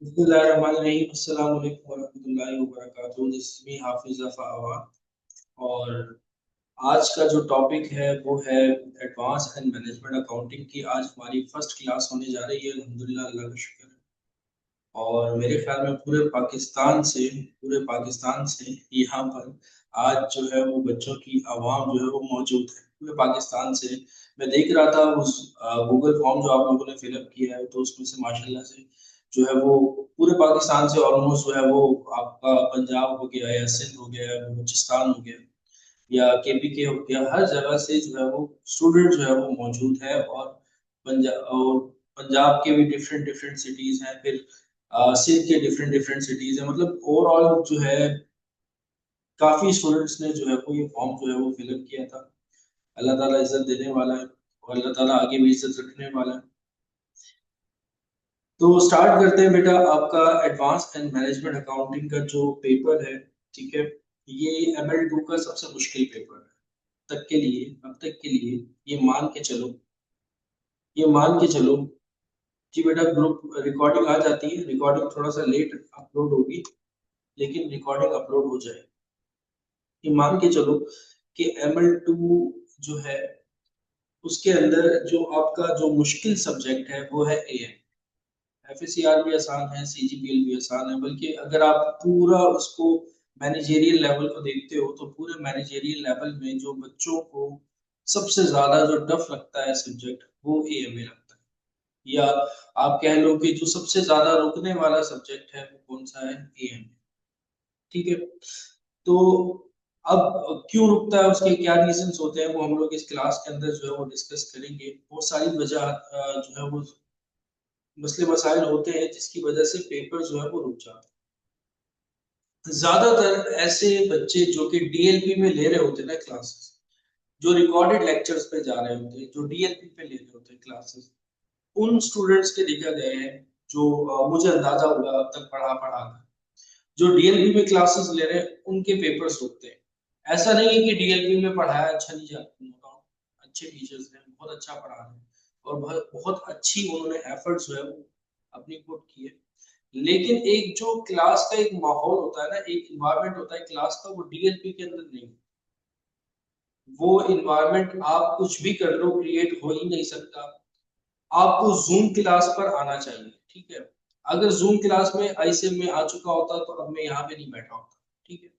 बिस्मिल्लाहिर्रहमानिर्रहीम। अस्सलाम वालेकुम वरहमतुल्लाहि वबरकातुहू। दिस इज मी हाफिज अफ़ा अवान। और आज का जो टॉपिक है वो है एडवांस एंड मैनेजमेंट अकाउंटिंग की। आज हमारी फर्स्ट क्लास होने जा रही है, अल्हम्दुलिल्लाह, अल्लाह का शुक्र है। और मेरे ख्याल में पूरे पाकिस्तान से यहाँ पर आज जो है वो बच्चों की आवाम जो है वो मौजूद है, पूरे पाकिस्तान से। मैं देख रहा था उस गूगल फॉर्म जो आप लोगों ने फिलअप किया है, तो उसमें से माशाल्लाह से जो है वो पूरे पाकिस्तान से ऑलमोस्ट जो है वो आपका पंजाब हो गया या सिंध हो गया या बलूचिस्तान हो गया या केपीके हो गया, हर जगह से जो है वो स्टूडेंट जो है वो मौजूद है। और पंजाब के भी डिफरेंट डिफरेंट सिटीज हैं, फिर सिंध के डिफरेंट डिफरेंट सिटीज हैं। मतलब ओवरऑल जो है काफी स्टूडेंट्स ने जो है वो ये फॉर्म जो है वो फिलअप किया था। अल्लाह ताला इज्जत देने वाला है और अल्लाह ताला आगे भी इज्जत रखने वाला है। तो स्टार्ट करते हैं बेटा, आपका एडवांस एंड मैनेजमेंट अकाउंटिंग का जो पेपर है, ठीक है, ये ML2 का सबसे मुश्किल पेपर है तक के लिए, अब तक के लिए। ये मान के चलो, ये मान के चलो कि बेटा ग्रुप रिकॉर्डिंग आ जाती है, रिकॉर्डिंग थोड़ा सा लेट अपलोड होगी लेकिन रिकॉर्डिंग अपलोड हो जाएगी। ये मान के चलो कि ML2 जो है उसके अंदर जो आपका जो मुश्किल सब्जेक्ट है वो है AM। FACR भी आसान है, CGPL भी आसान है, बल्कि अगर आप पूरा उसको मैनेजेरियल लेवल को देखते हो तो पूरे मैनेजेरियल लेवल में जो बच्चों को सबसे ज्यादा जो टफ लगता है सब्जेक्ट वो AMA लगता है। या आप कह लो कि जो सबसे ज्यादा रुकने वाला सब्जेक्ट है वो कौन सा है, AMA। ठीक है। तो अब क्यों रुकता है, उसके क्या रीजंस होते हैं, वो हम लोग इस क्लास के अंदर जो है वो डिस्कस करेंगे। बहुत सारी वजह जो है वो मसले मसाइल होते हैं जिसकी वजह से पेपर जो है वो रुक जाता है। ज्यादातर ऐसे बच्चे जो कि DLP में ले रहे होते हैं ना क्लासेस, जो रिकॉर्डेड लेक्चर्स पे जा रहे होते हैं, जो DLP पे ले रहे होते हैं क्लासेस, उन स्टूडेंट्स के देखा गए हैं जो मुझे अंदाजा हुआ अब तक पढ़ा पढ़ा कर, जो DLP में क्लासेस ले रहे हैं उनके पेपर्स रुकते हैं। ऐसा नहीं है कि DLP में पढ़ाया अच्छा नहीं जाता, नो डाउट, अच्छे टीचर्स हैं, बहुत अच्छा पढ़ा रहे हैं और बहुत बहुत अच्छी उन्होंने एफर्ट्स जो है वो अपनी पुट की है। लेकिन एक जो क्लास का एक माहौल होता है ना, एक इन्वायरमेंट होता है क्लास का, वो DLP के अंदर नहीं। वो इन्वायरमेंट आप कुछ भी कर लो क्रिएट हो ही नहीं सकता। आपको जूम क्लास पर आना चाहिए, ठीक है। अगर जूम क्लास में ICM में आ चुका होता तो अब मैं यहाँ पे नहीं बैठा होता, ठीक है।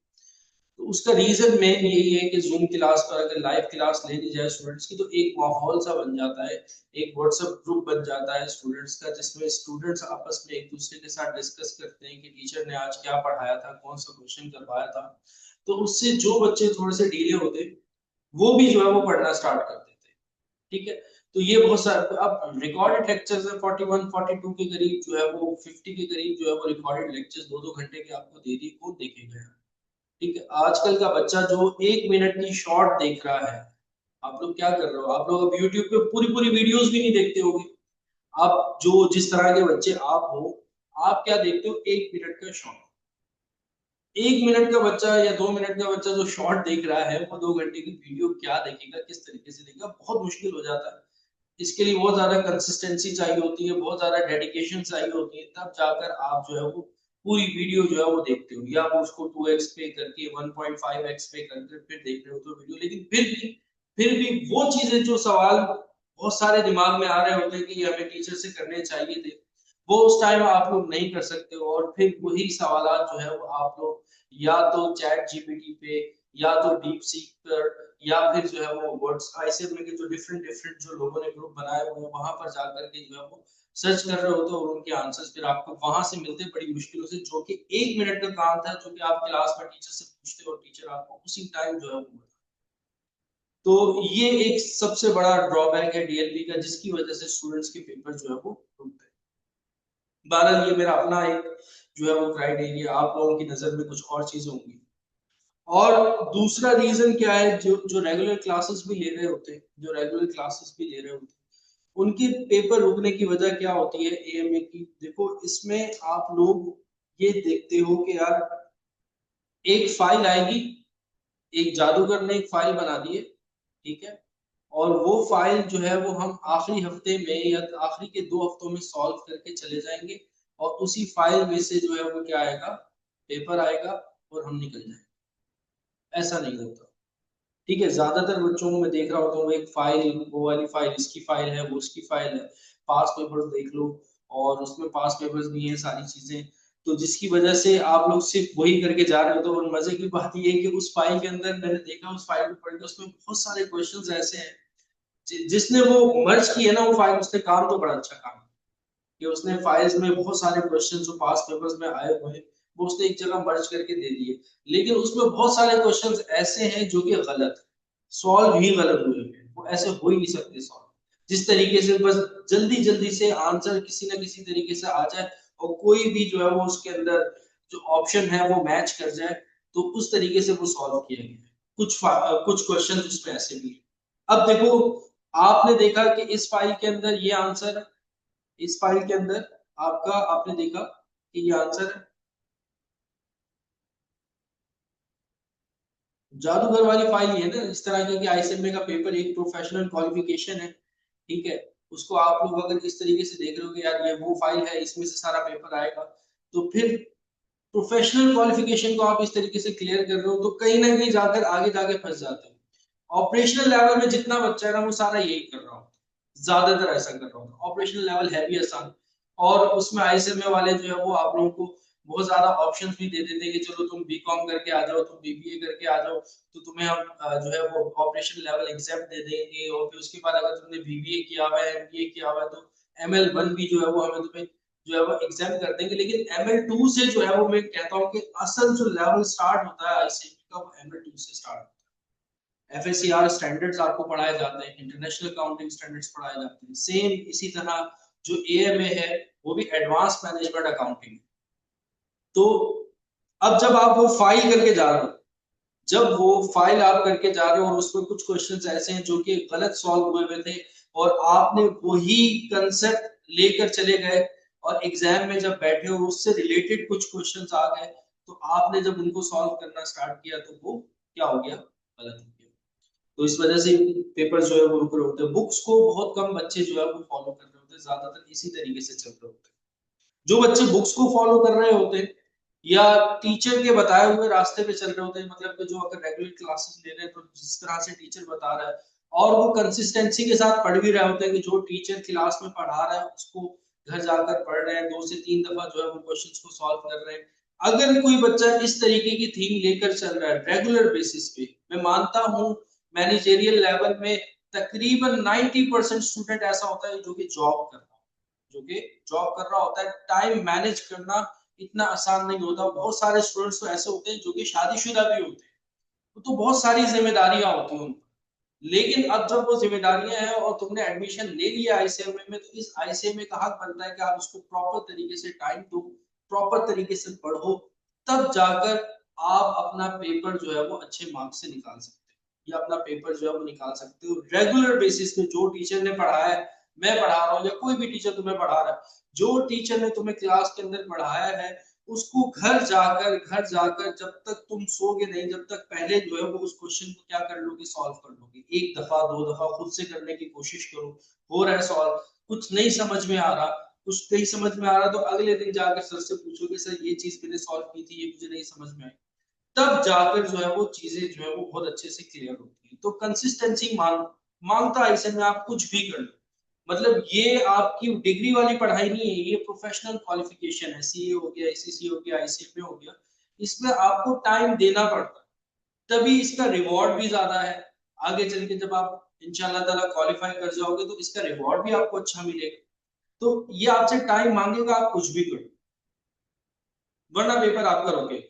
तो उसका रीजन मेन यही है कि जूम क्लास पर अगर लाइव क्लास ले ली जाए स्टूडेंट्स की तो एक माहौल सा बन जाता है, एक व्हाट्सएप ग्रुप बन जाता है स्टूडेंट्स का, जिसमें स्टूडेंट्स आपस में एक दूसरे के साथ डिस्कस करते हैं कि टीचर ने आज क्या पढ़ाया था, कौन सा क्वेश्चन करवाया था। तो उससे जो बच्चे थोड़े से डीले होते वो भी जो है वो पढ़ना स्टार्ट कर देते हैं, ठीक है। तो ये बहुत सारे अब रिकॉर्डेड लेक्चर्स है 41 42 के करीब जो है वो 50 के करीब जो है वो रिकॉर्डेड लेक्चर्स 2-2 घंटे के आपको दे दिए, कौन देखेगा। ठीक है, आजकल का बच्चा जो 1 मिनट की शॉर्ट देख रहा है, आप लोग क्या कर रहे हो, आप लोग अब यूट्यूब पे पूरी पूरी वीडियोस भी नहीं देखते होगे। आप जो जिस तरह के बच्चे आप हो, आप क्या देखते हो, 1 मिनट का शॉर्ट। 1 मिनट का बच्चा या 2 मिनट का बच्चा जो शॉर्ट देख रहा है वो 2 घंटे की वीडियो क्या देखेगा, किस तरीके से देखेगा, बहुत मुश्किल हो जाता है। इसके लिए बहुत ज्यादा कंसिस्टेंसी चाहिए होती है, बहुत ज्यादा डेडिकेशन चाहिए होती है, तब जाकर आप जो है वो पूरी वीडियो जो है वो देखते हो, या आप उसको 2x पे करके 1.5x पे करके फिर देख रहे हो तो वीडियो। लेकिन फिर भी वो चीजें जो सवाल बहुत सारे दिमाग में आ रहे होते हैं कि ये हमें टीचर से करने चाहिए थे, वो उस टाइम आप लोग नहीं कर सकते हो। और फिर वही सवाल जो है वो आप लोग या तो चैट जीपीटी पे या तो डीप सीक पर या फिर जो है वो वर्ड्स ICM में के जो डिफरेंट डिफरेंट जो लोगों ने ग्रुप बनाए हुए हैं वहां पर जाकर के जो है वो सर्च कर रहे होते हैं, और उनके आंसर्स फिर आपको वहां से मिलते हैं बड़ी मुश्किलों से, जो कि 1 मिनट का काम था जो कि आप क्लास में टीचर से पूछते हो और टीचर आपको उसी टाइम जो है वो बताता। तो ये एक सबसे बड़ा ड्रॉबैक है DLP का, जिसकी वजह से स्टूडेंट्स के पेपर जो है वो रुकते हैं। बहरहाल ये मेरा अपना एक जो है वो क्राइटेरिया, आप लोगों की नजर में कुछ और चीजें होंगी। और दूसरा रीजन क्या है, जो जो रेगुलर क्लासेस भी ले रहे होते हैं, जो रेगुलर क्लासेस भी ले रहे होते हैं, उनके पेपर रुकने की वजह क्या होती है AMA की। देखो इसमें आप लोग ये देखते हो कि यार एक फाइल आएगी, एक जादूगर ने एक फाइल बना दी है, ठीक है, और वो फाइल जो है वो हम आखिरी हफ्ते में या आखिरी के 2 हफ्तों में सॉल्व करके चले जाएंगे और उसी फाइल में से जो है वो क्या आएगा, पेपर आएगा और हम निकल जाएंगे। ऐसा नहीं होता, ठीक है। ज्यादातर बच्चों को मैं देख रहा होता हूँ, एक फाइल, वो वाली फाइल इसकी फाइल है, वो उसकी फाइल है, पास पेपर्स देख लो और उसमें पास पेपर्स भी है, सारी चीजें। तो जिसकी वजह से आप लोग सिर्फ वही करके जा रहे हो। तो और मजे की बात ये है कि उस फाइल के अंदर मैंने देखा, उस फाइल को पढ़ के उसमें बहुत सारे क्वेश्चंस ऐसे हैं, जिसने वो मर्ज की है ना वो फाइल, उसने काम तो बड़ा अच्छा काम कि उसने फाइल्स में बहुत सारे क्वेश्चन जो पास पेपर्स में आए हुए हैं वो उसने एक जगह मर्ज करके दे दिए। लेकिन उसमें बहुत सारे क्वेश्चंस ऐसे हैं जो कि गलत, सॉल्व ही गलत हुए हैं, वो ऐसे हो ही नहीं सकते सॉल्व। जिस तरीके से बस जल्दी जल्दी से आंसर किसी ना किसी तरीके से आ जाए और कोई भी जो है वो उसके अंदर जो ऑप्शन है वो मैच कर जाए, तो उस तरीके से वो सॉल्व किया गया है। कुछ क्वेश्चन उसमें ऐसे भी है। अब देखो, आपने देखा कि इस फाइल के अंदर ये आंसर है, इस फाइल के अंदर आपका, आपने देखा कि ये आंसर है। जादूगर वाली फाइल ये है ना, इस तरह की आईसीएमए का पेपर एक प्रोफेशनल क्वालिफिकेशन है, ठीक है। उसको आप लोग अगर इस तरीके से देख रहे हो कि यार ये वो फाइल है, इसमें से सारा पेपर आएगा, तो फिर प्रोफेशनल क्वालिफिकेशन को आप इस तरीके से क्लियर कर रहे हो, तो कहीं ना कहीं जाकर आगे जाके फंस जाते हो। ऑपरेशनल लेवल में जितना बच्चा है ना वो सारा यही कर रहा होता, ज्यादातर ऐसा कर रहा होता। ऑपरेशनल लेवल है भी आसान, और उसमें आईसीएमए वाले जो है वो आप लोगों को बहुत ज्यादा ऑप्शंस भी दे देते हैं कि चलो तुम बीकॉम करके आ जाओ, तुम बीबीए करके आ जाओ, तो तुम्हें हम जो है वो ऑपरेशन लेवल एग्जाम दे देंगे। और फिर उसके बाद अगर तुमने बीबीए किया हुआ है, एमबीए किया हुआ है, तो ML1 भी जो है वो हमें तुम्हें जो है वो एग्जाम कर देंगे। लेकिन ML2 से जो है वो मैं कहता हूँ कि असल जो लेवल स्टार्ट होता है आईसीएमए का, वो ML2 से स्टार्ट होता है। FACR स्टैंडर्ड्स आपको पढ़ाए जाते हैं, इंटरनेशनल अकाउंटिंग स्टैंडर्ड्स पढ़ाए जाते हैं। सेम इसी तरह जो AMA है वो भी एडवांस मैनेजमेंट अकाउंटिंग। तो अब जब आप वो फाइल करके जा रहे हो, जब वो फाइल आप करके जा रहे हो और उसमें कुछ क्वेश्चंस ऐसे हैं जो कि गलत सॉल्व हुए हुए थे, और आपने वही कंसेप्ट लेकर चले गए और एग्जाम में जब बैठे और उससे रिलेटेड कुछ क्वेश्चंस आ गए, तो आपने जब उनको सॉल्व करना स्टार्ट किया तो वो क्या हो गया, गलत हो गया। तो इस वजह से पेपर जो है वो रुक रहे होते हैं। बुक्स को बहुत कम बच्चे जो है वो फॉलो कर रहे होते हैं, ज्यादातर इसी तरीके से चल रहे होते हैं। जो बच्चे बुक्स को फॉलो कर रहे होते हैं या टीचर के बताए हुए रास्ते पे चल रहे होते हैं, मतलब कि जो अगर रेगुलर क्लासेस ले रहे हैं तो जिस तरह से टीचर बता रहा है और वो कंसिस्टेंसी के साथ पढ़ भी रहे होते हैं कि जो टीचर क्लास में पढ़ा रहा है उसको घर जाकर पढ़ रहे हैं, 2 से 3 दफा जो है वो क्वेश्चंस को सॉल्व कर रहे हैं। अगर कोई बच्चा इस तरीके की थीम लेकर चल रहा है रेगुलर बेसिस पे, मैं मानता हूँ मैनेजरियल लेवल में तकरीबन 90% स्टूडेंट ऐसा होता है जो कि जॉब कर रहा है, जो कि जॉब कर रहा होता है। टाइम मैनेज करना इतना आसान नहीं होता। बहुत सारे स्टूडेंट्स तो ऐसे होते हैं जो कि शादीशुदा भी होते हैं, तो बहुत सारी जिम्मेदारियां होती हैं उन पर। लेकिन अब जब वो जिम्मेदारियां हैं और तुमने एडमिशन ले लिया आईसीएमए में, तो इस आईसीएमए का हक बनता है कि आप उसको प्रॉपर तरीके से टाइम दो, प्रॉपर तरीके से पढ़ो, तब जाकर आप अपना पेपर जो है वो अच्छे मार्क्स से निकाल सकते हो, या अपना पेपर जो है वो निकाल सकते हो रेगुलर बेसिस पे। जो टीचर ने पढ़ाया है, मैं पढ़ा रहा हूँ या कोई भी टीचर तुम्हें पढ़ा रहा है, जो टीचर ने तुम्हें क्लास के अंदर पढ़ाया है उसको घर जाकर जब तक तुम सोगे नहीं, जब तक पहले जो है वो उस क्वेश्चन को क्या कर लोगे, सॉल्व कर लोगे। एक दफा दो दफा खुद से करने की कोशिश करो, हो रहा है सॉल्व, कुछ नहीं समझ में आ रहा, कुछ नहीं समझ में आ रहा, तो अगले दिन जाकर सर से पूछोगे सर ये चीज मैंने सॉल्व की थी, ये मुझे नहीं समझ में आई। तब जाकर जो है वो चीजें जो है वो बहुत अच्छे से क्लियर होती है। तो कंसिस्टेंसी मांगता है, ऐसे में आप कुछ भी कर लो। मतलब ये आपकी डिग्री वाली पढ़ाई नहीं है, ये प्रोफेशनल क्वालिफिकेशन है। सीए हो गया, एसीसी हो गया, आईसीएमए हो गया, इसमें आपको टाइम देना पड़ता है, तभी इसका रिवॉर्ड भी ज्यादा है। आगे चल के जब आप इंशाल्लाह ताला क्वालिफाई कर जाओगे तो इसका रिवॉर्ड भी आपको अच्छा मिलेगा। तो ये आपसे टाइम मांगेगा, आप कुछ भी करो वरना पेपर आपका रोकेगा।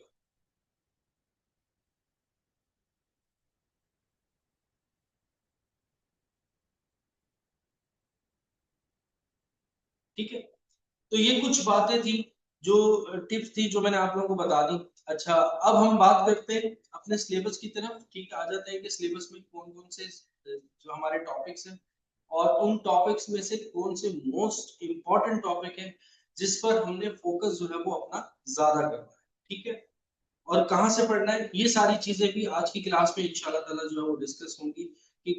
ठीक है, तो ये कुछ बातें थी, जो टिप्स थी जो मैंने आप लोगों को बता दी। अच्छा, अब हम बात करते हैं अपने सिलेबस की तरफ। ठीक है, आ जाते हैं कि सिलेबस में कौन कौन से जो हमारे टॉपिक्स हैं, और उन टॉपिक्स में से कौन से मोस्ट इंपॉर्टेंट टॉपिक है जिस पर हमने फोकस जो है वो अपना ज्यादा करना है। ठीक है, और कहाँ से पढ़ना है, ये सारी चीजें भी आज की क्लास में इंशाल्लाह ताला जो है वो डिस्कस होंगी कि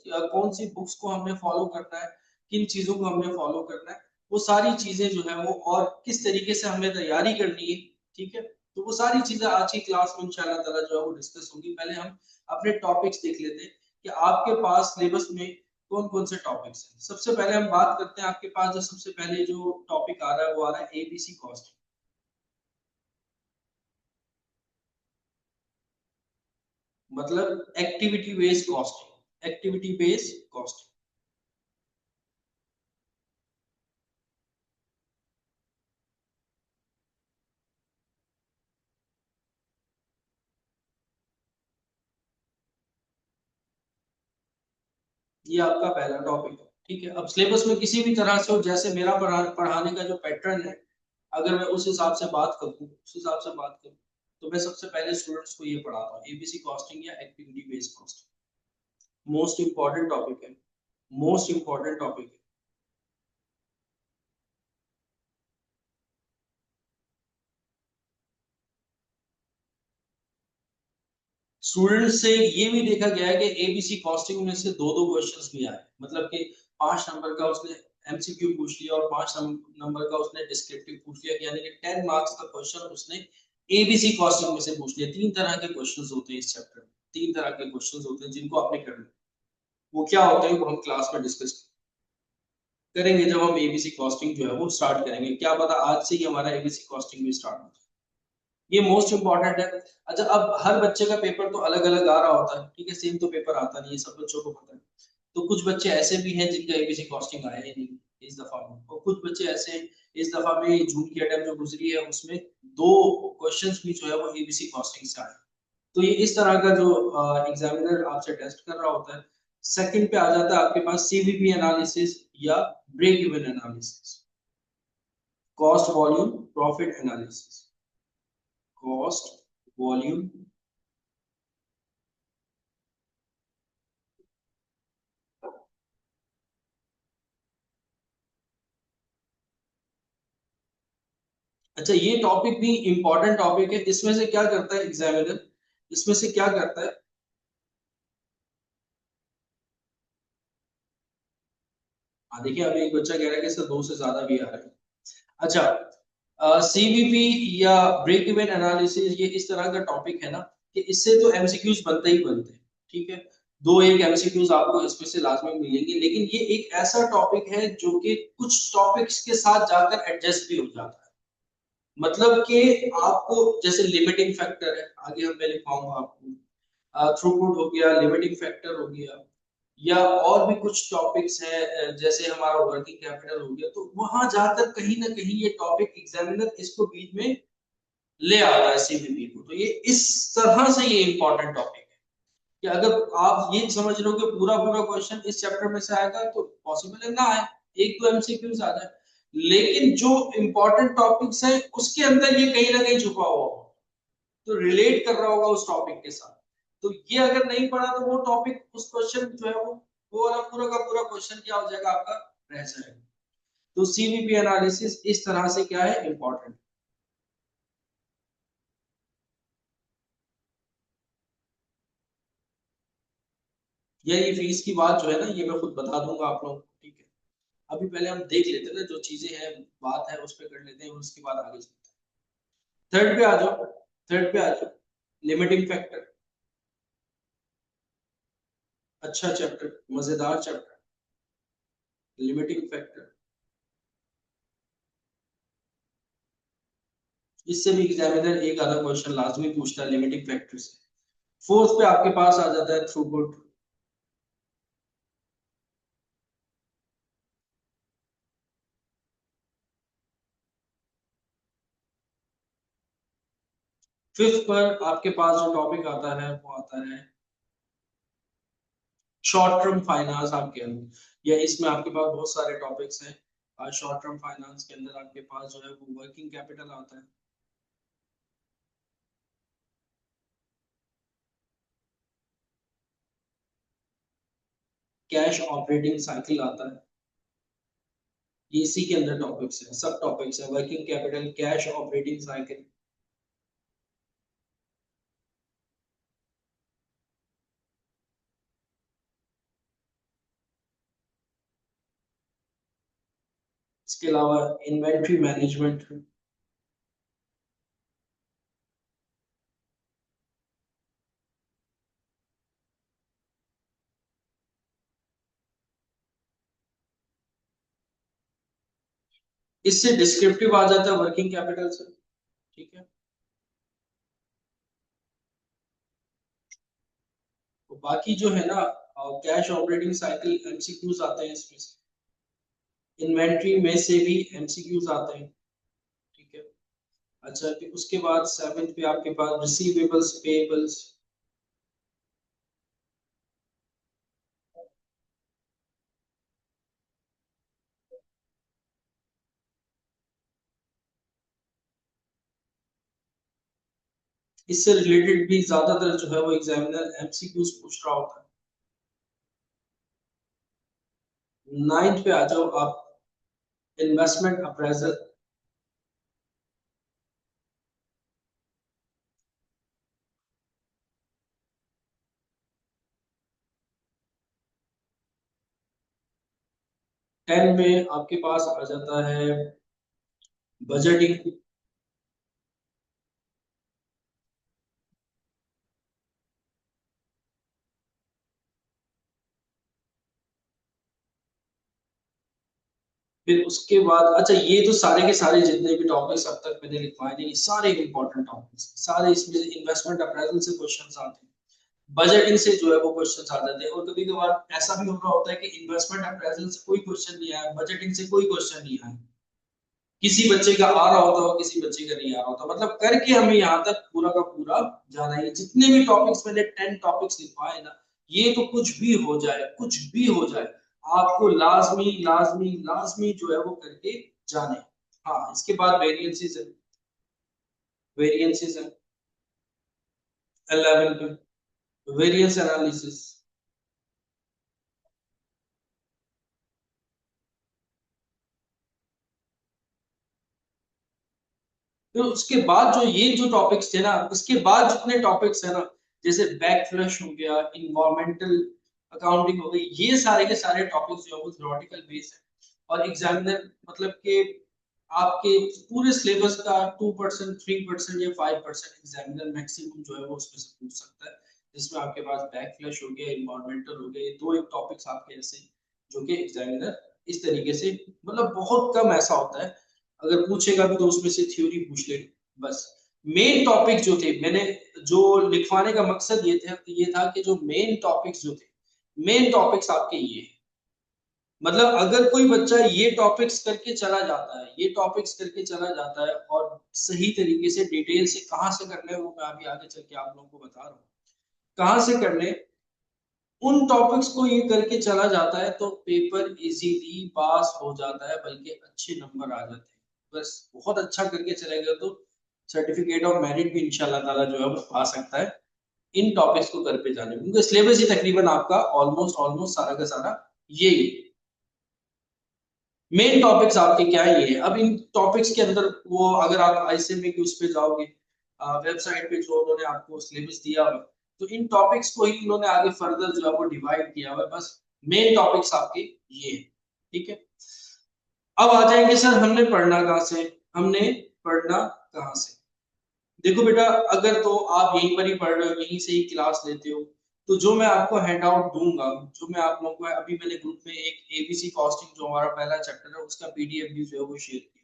कौन सी बुक्स को हमने फॉलो करना है, किन चीजों को हमने फॉलो करना है। वो सारी चीजें जो है वो और किस तरीके से हमें तैयारी करनी है, ठीक है, तो वो सारी चीजें आज की क्लास में इंशाल्लाह ताला जो है वो डिस्कस होंगी। पहले हम अपने टॉपिक्स देख लेते हैं कि आपके पास सिलेबस में कौन कौन से टॉपिक्स हैं। सबसे पहले हम बात करते हैं, आपके पास जो सबसे पहले जो टॉपिक आ रहा है वो आ रहा है एबीसी कॉस्ट, मतलब activity based cost, activity based cost. ये आपका पहला टॉपिक है, ठीक है। अब सिलेबस में किसी भी तरह से हो, जैसे मेरा पढ़ाने का जो पैटर्न है, अगर मैं उस हिसाब से बात करूं, उस हिसाब से बात करूं, तो मैं सबसे पहले स्टूडेंट्स को ये पढ़ाता हूँ, एबीसी कॉस्टिंग या activity based costing. Most important topic है, मोस्ट इंपॉर्टेंट टॉपिक है। स्टूडेंट से ये भी देखा गया है कि एबीसी कॉस्टिंग में से दो दो क्वेश्चंस भी आए, मतलब कि 5 नंबर का उसने एमसीक्यू पूछ लिया और 5 नंबर का उसने डिस्क्रिप्टिव पूछ लिया, यानी कि 10 मार्क्स का क्वेश्चन उसने एबीसी कॉस्टिंग में से पूछ लिया। 3 तरह के क्वेश्चंस होते हैं इस चैप्टर में, 3 तरह के क्वेश्चंस होते हैं जिनको आपने करना। वो क्या होते हैं वो हम क्लास में डिस्कस करेंगे जब हम एबीसी कॉस्टिंग जो है वो स्टार्ट करेंगे। क्या पता आज से ही हमारा एबीसी कॉस्टिंग भी स्टार्ट हो जाए। ये मोस्ट इंपॉर्टेंट है। अच्छा, अब हर बच्चे का पेपर तो अलग अलग आ रहा होता है, ठीक है, सेम तो पेपर आता नहीं है, सब बच्चों को पता है। तो कुछ बच्चे ऐसे भी हैं जिनका एबीसी कॉस्टिंग आया ही नहीं इस दफा में, और कुछ बच्चे ऐसे हैं इस दफा में जून की अटेम्प्ट जो गुजरी है उसमें 2 क्वेश्चंस भी जो है वो एबीसी कॉस्टिंग से आए। तो ये इस तरह का जो एग्जामिनर आपसे टेस्ट कर रहा होता है। सेकंड पे आ जाता है आपके पास सीवीपी एनालिसिस या break even analysis, cost volume profit analysis, cost volume. अच्छा, ये टॉपिक भी इंपॉर्टेंट टॉपिक है। इसमें से क्या करता है एग्जामिनर, इसमें से क्या करता है। हाँ देखिए, अभी एक बच्चा कह रहा है कि सर 2 से ज्यादा भी आ रहा है। अच्छा, सीवीपी या ब्रेक इवन एनालिसिस, ये इस तरह का टॉपिक है ना कि इससे तो एमसीक्यूज बनते ही बनते हैं, ठीक है। दो एक एमसीक्यूज आपको इसमें से लाजमी मिलेंगे, लेकिन ये एक ऐसा टॉपिक है जो कि कुछ टॉपिक्स के साथ जाकर एडजस्ट भी हो जाता है। मतलब कि आपको जैसे लिमिटिंग फैक्टर है, आगे हम मैं लिखवाऊंगा आपको, थ्रूपुट हो गया, लिमिटिंग फैक्टर हो गया, या और भी कुछ टॉपिक्स है, जैसे हमारा वर्किंग कैपिटल हो गया, तो वहां जाकर कहीं ना कहीं ये टॉपिक एग्जामिनर इसको बीच में ले आता है सीवीपी को। तो ये इस तरह से ये इंपॉर्टेंट टॉपिक है कि अगर आप ये समझ लो कि पूरा पूरा क्वेश्चन इस चैप्टर में से आएगा तो पॉसिबल है ना आए, एक दो एमसीक्यूज आ जाए, लेकिन जो इंपॉर्टेंट टॉपिक्स है उसके अंदर ये कहीं ना कहीं छुपा हुआ होगा, तो रिलेट कर रहा होगा उस टॉपिक के साथ। तो ये अगर नहीं पढ़ा तो वो टॉपिक उस क्वेश्चन जो है वो वाला पूरा का पूरा क्वेश्चन क्या हो जाएगा आपका, रह जाएगा। तो सीवीपी एनालिसिस इस तरह से क्या है, इंपॉर्टेंट। ये फीस की बात जो है ना, ये मैं खुद बता दूंगा आप लोगों को, ठीक है। अभी पहले हम देख लेते हैं ना जो चीजें हैं, बात है उस पर कर लेते हैं और उसके बाद आगे चलते हैं। थर्ड पे आ जाओ, थर्ड पे आ जाओ, लिमिटिंग फैक्टर। अच्छा चैप्टर, मजेदार चैप्टर, लिमिटिंग फैक्टर। इससे भी एग्जामिनर एक आधा क्वेश्चन लाजमी पूछता है लिमिटिंग फैक्टर से। फोर्थ पे आपके पास आ जाता है थ्रूपुट। फिफ्थ पर आपके पास जो टॉपिक आता है वो आता है शॉर्ट टर्म फाइनेंस आपके अंदर, या इसमें आपके पास बहुत सारे टॉपिक्स हैं। शॉर्ट टर्म फाइनेंस के अंदर आपके पास जो है वो वर्किंग कैपिटल आता है, कैश ऑपरेटिंग साइकिल आता है। ये इसी के अंदर टॉपिक्स है, सब टॉपिक्स है, working capital, cash operating cycle. इसके अलावा इन्वेंट्री मैनेजमेंट, इससे डिस्क्रिप्टिव आ जाता है वर्किंग कैपिटल से। ठीक है, तो बाकी जो है ना कैश ऑपरेटिंग साइकिल एमसीक्यूज आते हैं इसमें से, इन्वेंट्री में से भी एमसीक्यूज आते हैं। ठीक है, अच्छा फिर उसके बाद सेवेंथ पे आपके पास रिसीवेबल्स पेएबल्स। इससे रिलेटेड भी ज्यादातर जो है वो एग्जामिनर एमसीक्यूज पूछ रहा होता है। नाइन्थ पे आ जाओ आप, इन्वेस्टमेंट अप्रेजल। 10 में आपके पास आ जाता है बजटिंग। फिर उसके बाद अच्छा, ये तो सारे के सारे जितने भी टॉपिक्स अब तक मैंने लिखवाए थे, ये सारे इंपॉर्टेंट टॉपिक्स, सारे इसमें इन्वेस्टमेंट अप्रेजल से क्वेश्चंस आते हैं, बजटिंग से जो है वो क्वेश्चंस आ जाते हैं, और कभी कभार ऐसा भी हो रहा होता है कि इन्वेस्टमेंट अप्रेजल से कोई क्वेश्चन नहीं आया, बजटिंग से कोई क्वेश्चन नहीं आया, किसी बच्चे का आ रहा होता है किसी बच्चे का नहीं आ रहा होता, मतलब करके हमें यहाँ तक पूरा का पूरा जाना है। जितने भी टॉपिक्स मैंने 10 टॉपिक्स लिखवाए ना, ये तो कुछ भी हो जाए, कुछ भी हो जाए, आपको लाजमी लाजमी लाजमी जो है वो करके जाने। हाँ, इसके बाद वेरिएंसेस है, वेरिएंसेस है 11 पे, वेरिएंस एनालिसिस। तो उसके बाद जो ये जो टॉपिक्स थे ना, उसके बाद जितने टॉपिक्स है ना, जैसे बैक फ्लश हो गया, इन्वायरमेंटल अकाउंटिंग हो गई, ये सारे के सारे टॉपिक्स जो है वो थ्योरेटिकल बेस है, और एग्जामिनर मतलब कि आपके पूरे सिलेबस का 2% 3% या 5% एग्जामिनर मैक्सिमम जो है वो उसमें से पूछ सकता है, जिसमें आपके पास बैक फ्लश हो गया, इन्वायरमेंटल हो गया, ये दो एक टॉपिक्स आपके ऐसे जो कि एग्जामिनर इस तरीके से, मतलब बहुत कम ऐसा होता है, अगर पूछेगा भी तो उसमें से थ्योरी पूछ ले बस। मेन टॉपिक जो थे मैंने, जो लिखवाने का मकसद ये था कि जो मेन टॉपिक्स जो थे, मेन टॉपिक्स आपके ये हैं। मतलब अगर कोई बच्चा ये टॉपिक्स करके चला जाता है, ये टॉपिक्स करके चला जाता है, और सही तरीके से डिटेल से कहाँ से करने हैं वो मैं अभी आगे चल के आप लोगों को बता रहा हूँ, कहाँ से करने, उन टॉपिक्स को ये करके चला जाता है तो पेपर इजीली पास हो जाता है, बल्कि अच्छे नंबर आ जाते हैं। बस बहुत अच्छा करके चलेगा तो सर्टिफिकेट ऑफ मेरिट भी इंशाल्लाह ताला जो है वो आ सकता है इन टॉपिक्स को कर पे जाने में, क्योंकि सिलेबस ही तकरीबन आपका ऑलमोस्ट ऑलमोस्ट सारा का सारा यही मेन टॉपिक्स आपके क्या है, ये है। अब इन टॉपिक्स के अंदर वो अगर आप आईसीएमए की उस पे जाओगे, वेबसाइट पे जो उन्होंने आपको सिलेबस दिया हुआ है, तो इन टॉपिक्स को ही उन्होंने आगे फर्दर जो है वो डिवाइड किया हुआ है, बस मेन टॉपिक्स आपके ये है। ठीक है, अब आ जाएंगे सर हमने पढ़ना कहाँ से, हमने पढ़ना कहाँ से। देखो बेटा, अगर तो आप यहीं पर ही पढ़ रहे हो, यहीं से ही क्लास लेते हो, तो जो मैं आपको हैंड आउट दूंगा, जो मैं आप लोगों को अभी मैंने ग्रुप में एक एबीसी कॉस्टिंग जो हमारा पहला चैप्टर है उसका पीडीएफ भी जो है वो शेयर किया,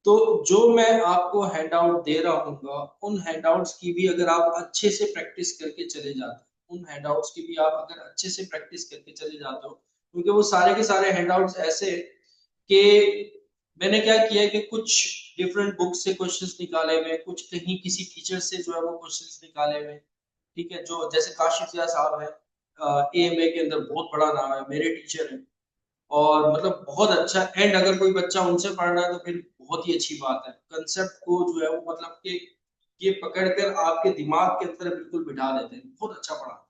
तो जो मैं आपको हैंड आउट दे रहा हूँ, उन हैंडआउट्स की भी अगर आप अच्छे से प्रैक्टिस करके चले जाते हो, उन हैंडआउट्स की भी आप अगर अच्छे से प्रैक्टिस करके चले जाते हो, क्योंकि वो सारे के सारे हैंडआउट्स ऐसे हैं कि मैंने क्या किया है कि कुछ डिफरेंट बुक से क्वेश्चंस निकाले हुए, कुछ कहीं किसी टीचर से जो है वो क्वेश्चंस निकाले हुए। ठीक है, जो जैसे काशिफ जिया साहब है, एएमए के अंदर बहुत बड़ा नाम है, मेरे टीचर है, और मतलब बहुत अच्छा, एंड अगर कोई बच्चा उनसे पढ़ रहा है तो फिर बहुत ही अच्छी बात है, कंसेप्ट को जो है वो मतलब कि ये पकड़कर आपके दिमाग के अंदर बिल्कुल बिठा देते हैं, बहुत अच्छा पढ़ा।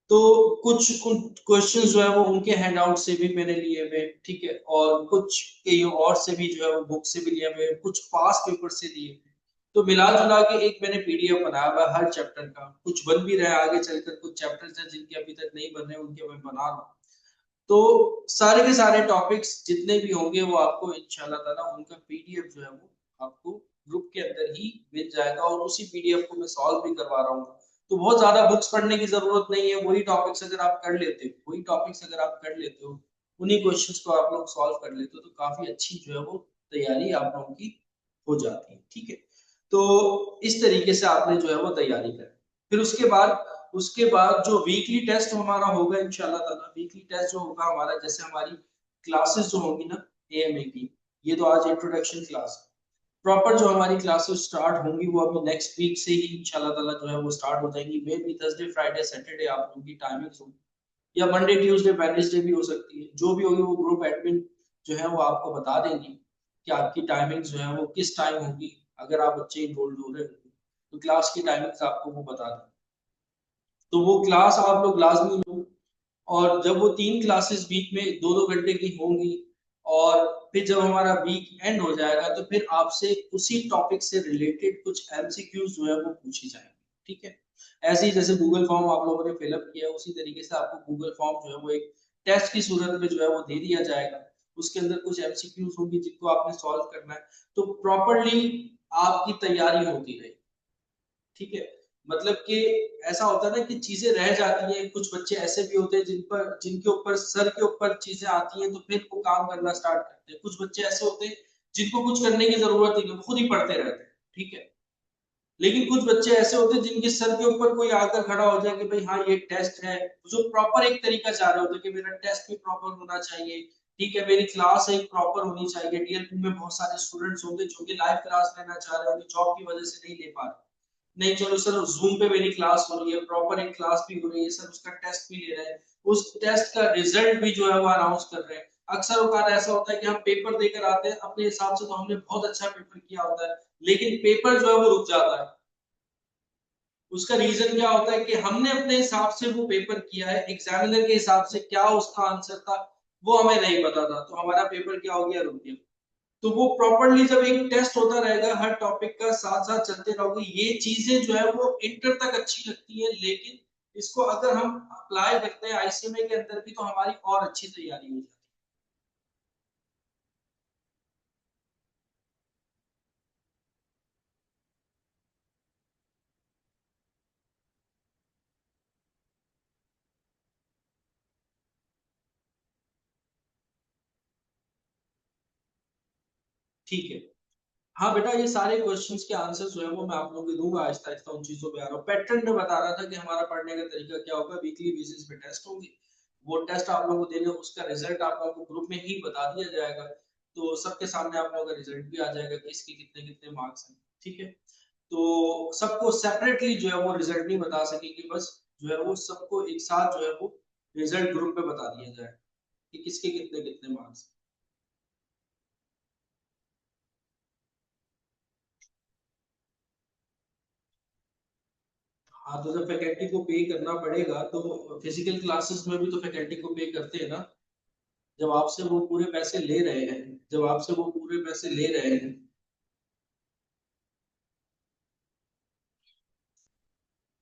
तो कुछ क्वेश्चन जो है वो उनके हैंडआउट से भी मैंने लिए हुए, ठीक है, और कुछ कई और से भी जो है वो बुक से भी लिए हुए, कुछ पास पेपर से लिए हुए, तो मिला जुला के एक मैंने पीडीएफ बनाया हुआ है हर चैप्टर का, कुछ बन भी रहा है, आगे चलकर कुछ चैप्टर्स हैं जिनके अभी तक नहीं बने उनके मैं बना रहा हूँ। तो सारे के सारे टॉपिक्स जितने भी होंगे वो आपको इंशाल्लाह ताला उनका पीडीएफ जो है वो आपको ग्रुप के अंदर ही मिल जाएगा, और उसी पीडीएफ को मैं सॉल्व भी करवा रहा हूँ। तो बहुत ज्यादा बुक्स पढ़ने की जरूरत नहीं है, वही टॉपिक्स अगर आप कर लेते हो, वही टॉपिक्स अगर आप कर लेते हो, उन्हीं क्वेश्चंस को आप लोग सॉल्व कर लेते हो, तो काफी अच्छी जो है वो तैयारी आप लोगों की हो जाती है। ठीक है, तो इस तरीके से आपने जो है वो तैयारी करें। फिर उसके बाद जो वीकली टेस्ट हमारा होगा इंशाल्लाह ताला, वीकली टेस्ट जो होगा हमारा, जैसे हमारी क्लासेस जो होंगी ना एएमए की, ये तो आज इंट्रोडक्शन क्लास है, प्रॉपर जो हमारी क्लासेस स्टार्ट होंगी वो अभी नेक्स्ट वीक से ही इंशाल्लाह ताला जो है वो स्टार्ट हो जाएंगी। May be Thursday Friday Saturday आप लोगों की टाइमिंग्स होंगी, या मंडे ट्यूसडे वेडनेसडे भी हो सकती है, जो भी होगी वो ग्रुप एडमिन जो है वो आपको बता देंगे कि आपकी टाइमिंग्स जो है वो किस टाइम होगी। अगर आप बच्चे इनरोल्ड हो रहे हो तो क्लास की टाइमिंग्स आपको वो बता दें, तो वो क्लास आप लोग लाजमी लो। और जब वो 3 क्लासेस वीक में 2-2 घंटे की होंगी, और फिर जब हमारा वीक एंड हो जाएगा तो फिर आपसे उसी टॉपिक से रिलेटेड कुछ एमसीक्यूज जो है वो पूछे जाएंगे। ठीक है, ऐसे ही जैसे गूगल फॉर्म आप लोगों ने फिलअप किया है, उसी तरीके से आपको गूगल फॉर्म जो है वो एक टेस्ट की सूरत में जो है वो दे दिया जाएगा। उसके अंदर कुछ एमसीक्यूज होंगी जिनको आपने सॉल्व करना है, तो प्रॉपरली आपकी तैयारी होती रहेगी। ठीक है, मतलब कि ऐसा होता है ना कि चीजें रह जाती हैं, कुछ बच्चे ऐसे भी होते हैं जिनके ऊपर सर के ऊपर चीजें आती हैं तो फिर वो काम करना स्टार्ट करते हैं। कुछ बच्चे ऐसे होते हैं जिनको कुछ करने की जरूरत नहीं है, वो खुद ही पढ़ते रहते हैं। ठीक है, लेकिन कुछ बच्चे ऐसे होते हैं जिनके सर के ऊपर कोई आकर खड़ा हो जाए कि भाई हाँ ये टेस्ट है, जो प्रॉपर एक तरीका चाह रहे होते हैं कि मेरा टेस्ट भी प्रॉपर होना चाहिए। ठीक है, मेरी क्लास एक प्रॉपर होनी चाहिए। डीएलपी में बहुत सारे स्टूडेंट्स होंगे जो कि लाइव क्लास लेना चाह रहे होंगे, जॉब की वजह से नहीं ले पा रहे। नहीं चलो सर जूम पे मेरी क्लास हो रही है, प्रॉपर एक क्लास भी हो रही है सर, उसका टेस्ट भी ले रहे हैं, उस टेस्ट का रिजल्ट भी जो है वो अनाउंस कर रहे हैं। अक्सर औकात ऐसा होता है कि हम पेपर देकर आते हैं, अपने हिसाब से तो हमने बहुत अच्छा पेपर किया होता है, लेकिन पेपर जो है वो रुक जाता है। उसका रीजन क्या होता है कि हमने अपने हिसाब से वो पेपर किया है, एग्जामिनर के हिसाब से क्या उसका आंसर था वो हमें नहीं पता था, तो हमारा पेपर क्या हो गया, रुक गया। तो वो प्रॉपरली जब एक टेस्ट होता रहेगा हर टॉपिक का, साथ साथ चलते रहोगे, ये चीजें जो है वो इंटर तक अच्छी लगती है, लेकिन इसको अगर हम अप्लाई करते हैं आईसीएमए के अंदर भी तो हमारी और अच्छी तैयारी हो जाती है। ठीक है, हाँ बेटा, ये सारे क्वेश्चंस के आंसर्स जो है वो मैं आप लोगों को दूंगा आहिस्ता आहिस्ता, उन चीजों पे आ रहा हूँ। पैटर्न में बता रहा था कि हमारा पढ़ने का तरीका क्या होगा, वीकली बेसिस पे टेस्ट होंगे, वो टेस्ट आप लोगों को देने, उसका रिजल्ट आप लोगों को ग्रुप में ही बता दिया जाएगा, तो सबके सामने आप लोगों का रिजल्ट भी आ जाएगा कि इसके कितने कितने मार्क्स हैं। ठीक है, तो सबको सेपरेटली जो है वो रिजल्ट नहीं बता सकेंगे, बस जो है वो सबको एक साथ जो है वो रिजल्ट ग्रुप पे बता दिया जाए कि किसके कितने कितने मार्क्स। हाँ, तो जब फैकल्टी को पे करना पड़ेगा तो फिजिकल क्लासेस में भी तो फैकल्टी को पे करते हैं ना, जब आपसे वो पूरे पैसे ले रहे हैं, जब आपसे वो पूरे पैसे ले रहे हैं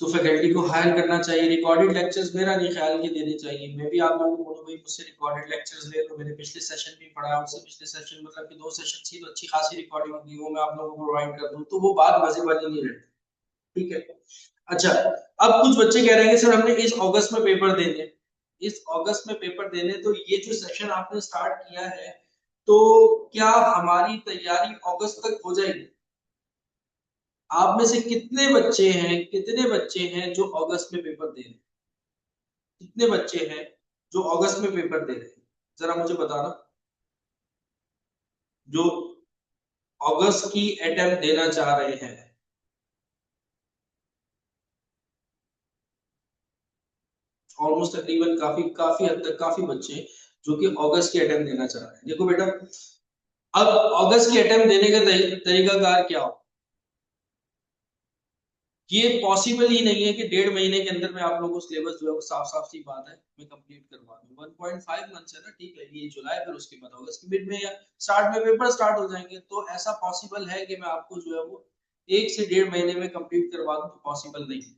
तो फैकल्टी को हायर करना चाहिए। रिकॉर्डेड लेक्चर्स मेरा नहीं ख्याल कि देने चाहिए, मैं भी आप लोगों को बोलूँ भाई मुझसे रिकॉर्डेड लेक्चर्स ले लो, मैंने पिछले सेशन भी पढ़ा है, उससे पिछले सेशन मतलब कि 2 सेशन थी तो अच्छी खासी रिकॉर्डिंग होगी, वो मैं आप लोगों को प्रोवाइड कर दूँ तो वो बात मजे वाली नहीं रहती। ठीक है, अच्छा, अब कुछ बच्चे कह रहे हैं कि सर हमने इस अगस्त में पेपर देने, इस अगस्त में पेपर देने, तो ये जो सेशन आपने स्टार्ट किया है तो क्या हमारी तैयारी अगस्त तक हो जाएगी? आप में से कितने बच्चे हैं जो अगस्त में पेपर दे रहे हैं? कितने बच्चे हैं जो अगस्त में पेपर दे रहे हैं, जरा मुझे बताना, जो अगस्त की अटेम्प्ट देना चाह रहे हैं। ऑलमोस्ट तकरीबन काफी काफी हद तक काफी बच्चे हैं जो कि अगस्त की अटेम्प्ट देना चाह रहे हैं। देखो बेटा, अब अगस्त की अटेम्प्ट देने का तरीकाकार क्या हो, ये पॉसिबल ही नहीं है कि 1.5 महीने के अंदर में आप लोगों को सिलेबस जो है वो साफ साफ सी बात है मैं कंप्लीट करवा दूं। 1.5 मंथ्स है ना, ठीक है, ये जुलाई, फिर उसके बाद अगस्त के मिड में या स्टार्ट में पेपर स्टार्ट हो जाएंगे, तो ऐसा पॉसिबल है कि मैं आपको जो है वो 1 से 1.5 महीने में कंप्लीट करवा दूं, तो पॉसिबल नहीं है।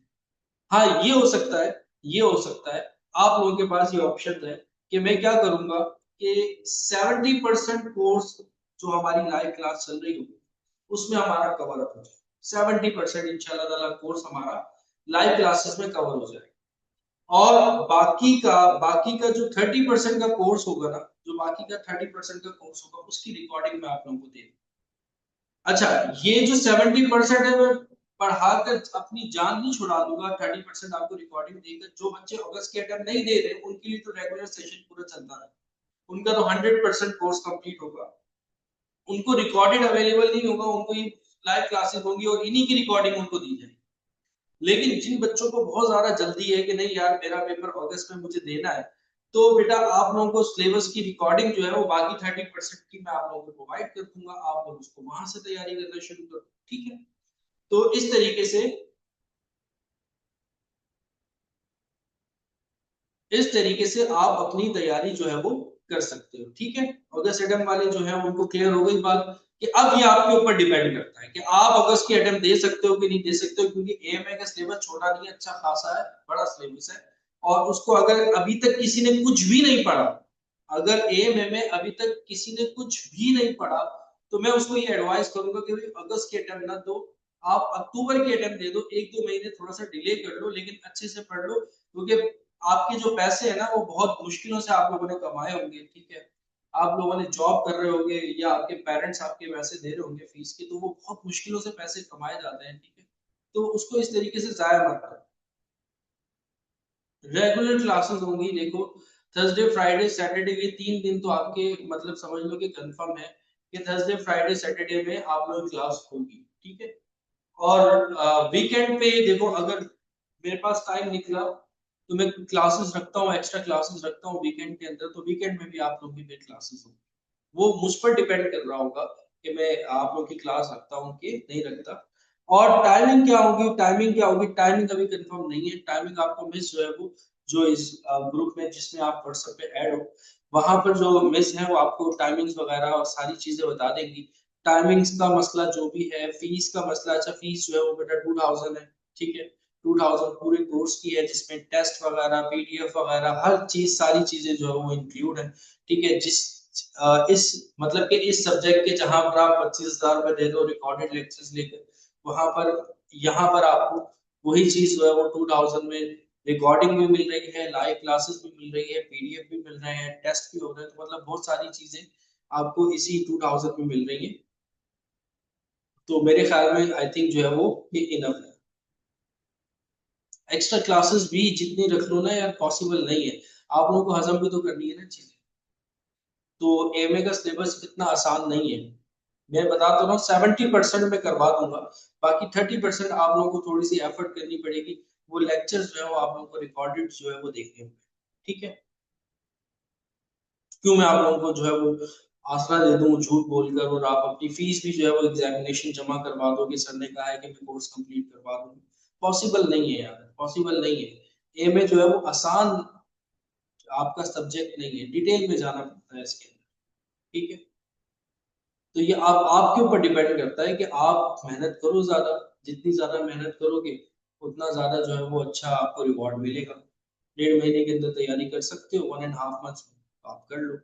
हाँ, ये हो सकता है, ये हो सकता है, आप लोगों के पास ये ऑप्शन है कि मैं क्या करूंगा कि 70% कोर्स जो हमारी लाइव क्लास चल रही होगी उसमें हमारा कवर अप हो जाए। 70% इंशाल्लाह ताला कोर्स हमारा लाइव क्लासेस में कवर हो जाए, और बाकी का जो 30% का कोर्स होगा ना, जो बाकी का 30% का कोर्स होगा उसकी रिकॉर्डिंग मैं आप लोगों को दे दूँ। अच्छा, ये जो 70% है मैं पढ़ाकर अपनी जान नहीं छुड़ा दूंगा। 30% आपको रिकॉर्डिंग देकर जो बच्चे अगस्त के अटेम्प्ट नहीं दे रहे उनके लिए तो रेगुलर सेशन पूरा चलता है, उनका तो 100% कोर्स कंप्लीट होगा, उनको रिकॉर्डेड अवेलेबल नहीं होगा, उनको ये लाइव क्लासेस होंगी और इन्हीं की रिकॉर्डिंग उनको दी जाएगी। लेकिन जिन बच्चों को बहुत ज्यादा जल्दी है कि नहीं यार मेरा पेपर अगस्त में मुझे देना है, तो बेटा आप लोगों को सिलेबस की रिकॉर्डिंग जो है वो बाकी 30% की मैं आप लोगों को प्रोवाइड कर दूंगा, आप लोग उसको वहां से तैयारी करना शुरू करो। ठीक है, तो इस तरीके से आप अपनी तैयारी जो है वो कर सकते हो। ठीक है, अगस्त एटम वाले जो है उनको क्लियर हो गई बात कि अब ये आपके ऊपर डिपेंड करता है कि आप अगस्त की अटेम्प्ट दे सकते हो कि नहीं दे सकते हो, क्योंकि एएमए का सिलेबस छोटा नहीं है, अच्छा खासा है, बड़ा सिलेबस है। और उसको अगर अभी तक किसी ने कुछ भी नहीं पढ़ा, अगर एएमए में अभी तक किसी ने कुछ भी नहीं पढ़ा, तो मैं उसको ये एडवाइस करूंगा कि भाई अगस्त की अटेम्प्ट ना दो, आप अक्टूबर की अटेम्प्ट दे दो, 1-2 महीने थोड़ा सा डिले कर लो लेकिन अच्छे से पढ़ लो, क्योंकि आपके जो पैसे है ना वो बहुत मुश्किलों से आप लोगों ने कमाए होंगे। ठीक है, आप लोगों ने जॉब कर रहे होंगे या आपके पेरेंट्स आपके पैसे दे रहे होंगे फीस के, तो वो बहुत मुश्किलों से पैसे कमाए जाते हैं। ठीक है, तो उसको इस तरीके से जाया मत करो। रेगुलर क्लासेस होंगी, देखो थर्सडे फ्राइडे सैटरडे ये 3 दिन तो आपके मतलब समझ लो कि कंफर्म है कि थर्सडे फ्राइडे सैटरडे में आप लोगों की क्लास होगी। ठीक है, और वीकेंड पे देखो अगर मेरे पास टाइम निकला तो मैं क्लासेस रखता हूँ, एक्स्ट्रा क्लासेस रखता हूँ वीकेंड के अंदर, तो वीकेंड में भी आप लोग की मेरी क्लासेस होंगी। वो मुझ पर डिपेंड कर रहा होगा कि मैं आप लोग की क्लास रखता हूँ कि नहीं रखता। और टाइमिंग क्या होगी, टाइमिंग अभी कंफर्म नहीं है। टाइमिंग आपको मिस जो है वो जो इस ग्रुप में जिसमें आप व्हाट्सएप पे ऐड हो, वहां पर जो मिस है वो आपको टाइमिंग्स वगैरह और सारी चीजें बता देंगी। टाइमिंग्स का मसला जो भी है, फीस का मसला, अच्छा फीस जो है वो बेटा 2000 है। ठीक है, 2000 पूरे कोर्स की है, जिसमें टेस्ट वगैरह पीडीएफ वगैरह हर चीज सारी चीजें जो है वो इंक्लूड है। ठीक है, इस मतलब कि इस सब्जेक्ट के जहां पर आप 25,000 रुपए दे दो रिकॉर्डेड लेक्चर्स लेकर, वहां पर यहाँ पर आपको वही चीज जो है वो 2000 में रिकॉर्डिंग भी मिल रही है, लाइव क्लासेस भी मिल रही है, पीडीएफ भी मिल रहे हैं, टेस्ट भी हो रहे हैं, तो मतलब बहुत सारी चीजें आपको इसी 2000 में मिल रही है। तो मेरे ख्याल में आई थिंक जो है वो ये इनफ है। एक्स्ट्रा क्लासेस भी जितनी रख लो ना यार पॉसिबल नहीं है, आप लोगों को हजम भी तो करनी है ना चीजें। तो एमए का सिलेबस इतना आसान नहीं है, मैं बता तो रहा हूँ 70% में करवा दूंगा, बाकी 30% आप लोगों को थोड़ी सी एफर्ट करनी पड़ेगी, वो लेक्चर्स जो है वो आप लोगों को रिकॉर्डेड जो है वो देखने होंगे। ठीक है, क्यों मैं आप लोगों को जो है वो आसरा दे दूं झूठ बोलकर, और आप अपनी फीस भी जो है वो एग्जामिनेशन जमा करवा दो कि सर ने कहा है कि मैं कोर्स कंप्लीट करवा दूंगा। पॉसिबल नहीं है यार, पॉसिबल नहीं है। ए में जो है वो आसान आपका सब्जेक्ट नहीं है, डिटेल में जाना पड़ता है इसके अंदर। ठीक है, तो ये आप आपके ऊपर डिपेंड करता है कि आप मेहनत करो ज्यादा, जितनी ज्यादा मेहनत करोगे उतना ज्यादा जो है वो अच्छा आपको रिवॉर्ड मिलेगा। 1.5 महीने के अंदर तैयारी कर सकते हो, 1.5 मंथ्स में तो आप कर लो।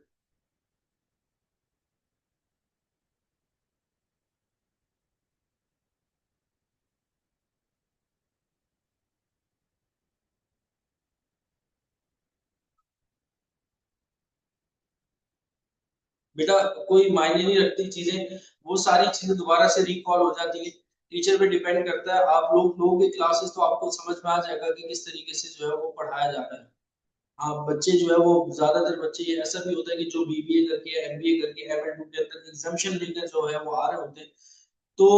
बेटा कोई मायने नहीं रखती चीजें, वो सारी चीजें दोबारा से रिकॉल हो जाती है। टीचर पे डिपेंड करता है, आप लोगों के क्लासेस तो आपको समझ में आ जाएगा कि किस तरीके से जो है वो पढ़ाया जा रहा है। हाँ, बच्चे जो है वो ज्यादातर बच्चे ये ऐसा भी होता है कि जो बीबीए करके एमबीए करके एमएड के अंदर एग्जामिशन लेकर जो है वो आ रहे होते हैं, तो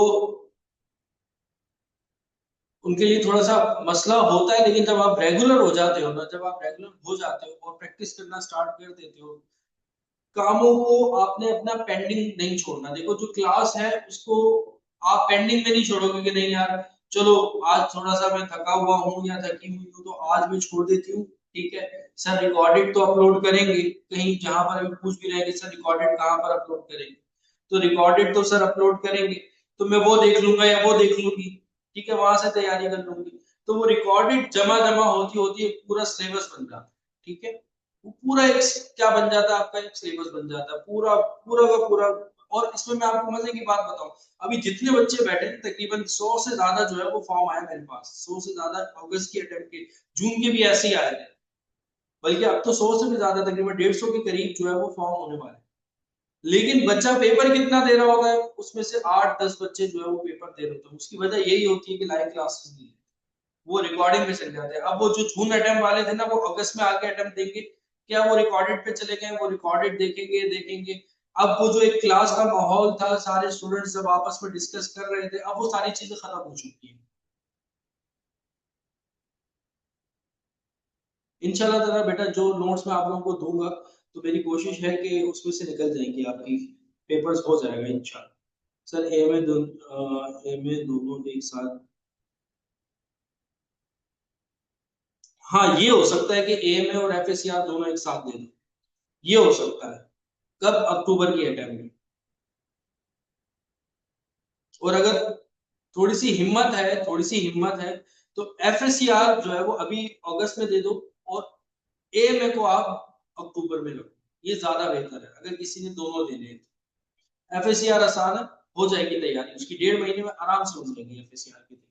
उनके लिए थोड़ा सा मसला होता है। लेकिन जब आप रेगुलर हो जाते हो ना, जब आप रेगुलर हो जाते हो और प्रैक्टिस करना स्टार्ट कर देते हो, कामों को आपने अपना पेंडिंग नहीं छोड़ना। देखो जो क्लास है उसको आप पेंडिंग में नहीं छोड़ोगे कि नहीं यार चलो आज थोड़ा सा मैं थका हुआ हूँ या थकी हुई हूँ तो आज मैं छोड़ देती हूँ। ठीक है, सर रिकॉर्डेड तो अपलोड करेंगे, कहीं जहां पर अभी पूछ भी रहे कि सर रिकॉर्डेड कहाँ पर अपलोड करेंगे, तो रिकॉर्डेड तो सर अपलोड करेंगे, तो मैं वो देख लूंगा या वो देख लूंगी। ठीक है, वहां से तैयारी कर लूंगी, तो वो रिकॉर्डेड जमा जमा होती होती है पूरा सिलेबस बन जाता है। ठीक है, वो पूरा एक क्या बन जाता है, आपका एक सिलेबस बन जाता है पूरा पूरा का पूरा। और इसमें मैं आपको मजे की बात बताऊं, अभी जितने बच्चे बैठे हैं तकरीबन 100 से ज्यादा जो है वो फॉर्म आया मेरे पास, 100 से ज्यादा अगस्त के अटेम्प्ट के, जून के भी ऐसे ही आए थे। बल्कि अब तो 100 से भी ज्यादा, तकरीबन 150 के करीब जो है वो फॉर्म होने वाले हैं। लेकिन बच्चा पेपर कितना दे रहा होगा, उसमें से 8-10 बच्चे जो है वो पेपर दे रहे होते हैं। उसकी वजह यही होती है कि लाइव क्लासेस नहीं है, वो रिकॉर्डिंग में चले जाते हैं। अब वो जो जून अटेम्प्ट वाले थे ना, वो अगस्त में आके अटेम्प्ट देंगे, क्या वो रिकॉर्डेड पे चले गए, वो रिकॉर्डेड देखेंगे देखेंगे। अब वो जो एक क्लास का माहौल था, सारे स्टूडेंट्स सब आपस में डिस्कस कर रहे थे, अब वो सारी चीजें खत्म हो चुकी हैं। इंशाल्लाह ताला बेटा, जो नोट्स मैं आप लोगों को दूंगा, तो मेरी कोशिश है कि उसमें से निकल जाएंगी आपकी, पेपर्स हो जाएगा इंशाल्लाह। सर ए में दोनों एक साथ? हाँ, ये हो सकता है कि ए में और एफ दोनों एक साथ दे दो, ये हो सकता है। कब? अक्टूबर की अटेम्प्ट में। और अगर थोड़ी सी हिम्मत है, थोड़ी सी हिम्मत है, तो एफएससीआर जो है वो अभी अगस्त में दे दो, और एएमए को आप अक्टूबर में लो। ये ज्यादा बेहतर है अगर किसी ने दोनों देने हैं तो। एफएससीआर आसान है, हो जाएगी तैयारी उसकी, 1.5 महीने में आराम से हो जाएगी एफएससीआर की।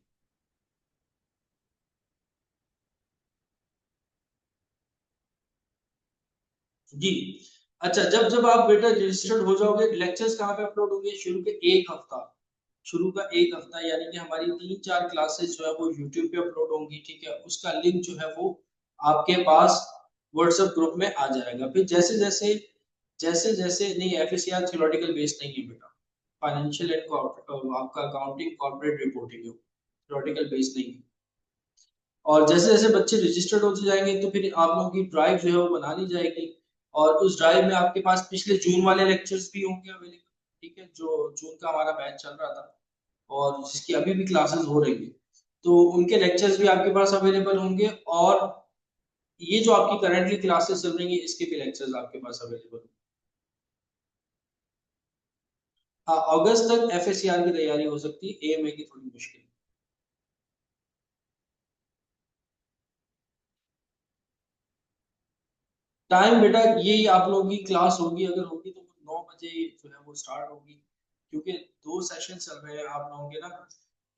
जी। अच्छा, जब जब आप बेटा रजिस्टर्ड हो जाओगे, लेक्चर्स कहाँ पे अपलोड होंगे? शुरू के एक हफ्ता, शुरू का एक हफ्ता यानी कि हमारी 3-4 क्लासेस जो है वो यूट्यूब पे अपलोड होंगी, ठीक है? उसका लिंक जो है वो आपके पास व्हाट्सएप ग्रुप में आ जाएगा। फिर जैसे जैसे जैसे जैसे नहीं, एफएससीआर थ्योरेटिकल बेस्ड नहीं है बेटा, फाइनेंशियल एंड आपका अकाउंटिंग कॉर्पोरेट रिपोर्टिंग है, थ्योरेटिकल बेस्ड नहीं है। और जैसे जैसे बच्चे रजिस्टर्ड होते जाएंगे, तो फिर आप लोगों की ड्राइव जो है वो बनानी जाएगी, और उस ड्राइव में आपके पास पिछले जून वाले लेक्चर्स भी होंगे अवेलेबल, ठीक है? जो जून का हमारा बैच चल रहा था और जिसकी अभी भी क्लासेस हो रही है, तो उनके लेक्चर्स भी आपके पास अवेलेबल होंगे। और ये जो आपकी करंटली क्लासेस चल रही है, इसके भी लेक्चर्स आपके पास अवेलेबल होंगे। हाँ, अगस्त तक एफएससीआर की तैयारी हो सकती है, एएमए की थोड़ी मुश्किल। टाइम बेटा, यही आप लोगों की क्लास होगी, अगर होगी तो 9 बजे जो है वो स्टार्ट होगी, क्योंकि 2 सेशन चल रहे हैं आप लोगों के ना।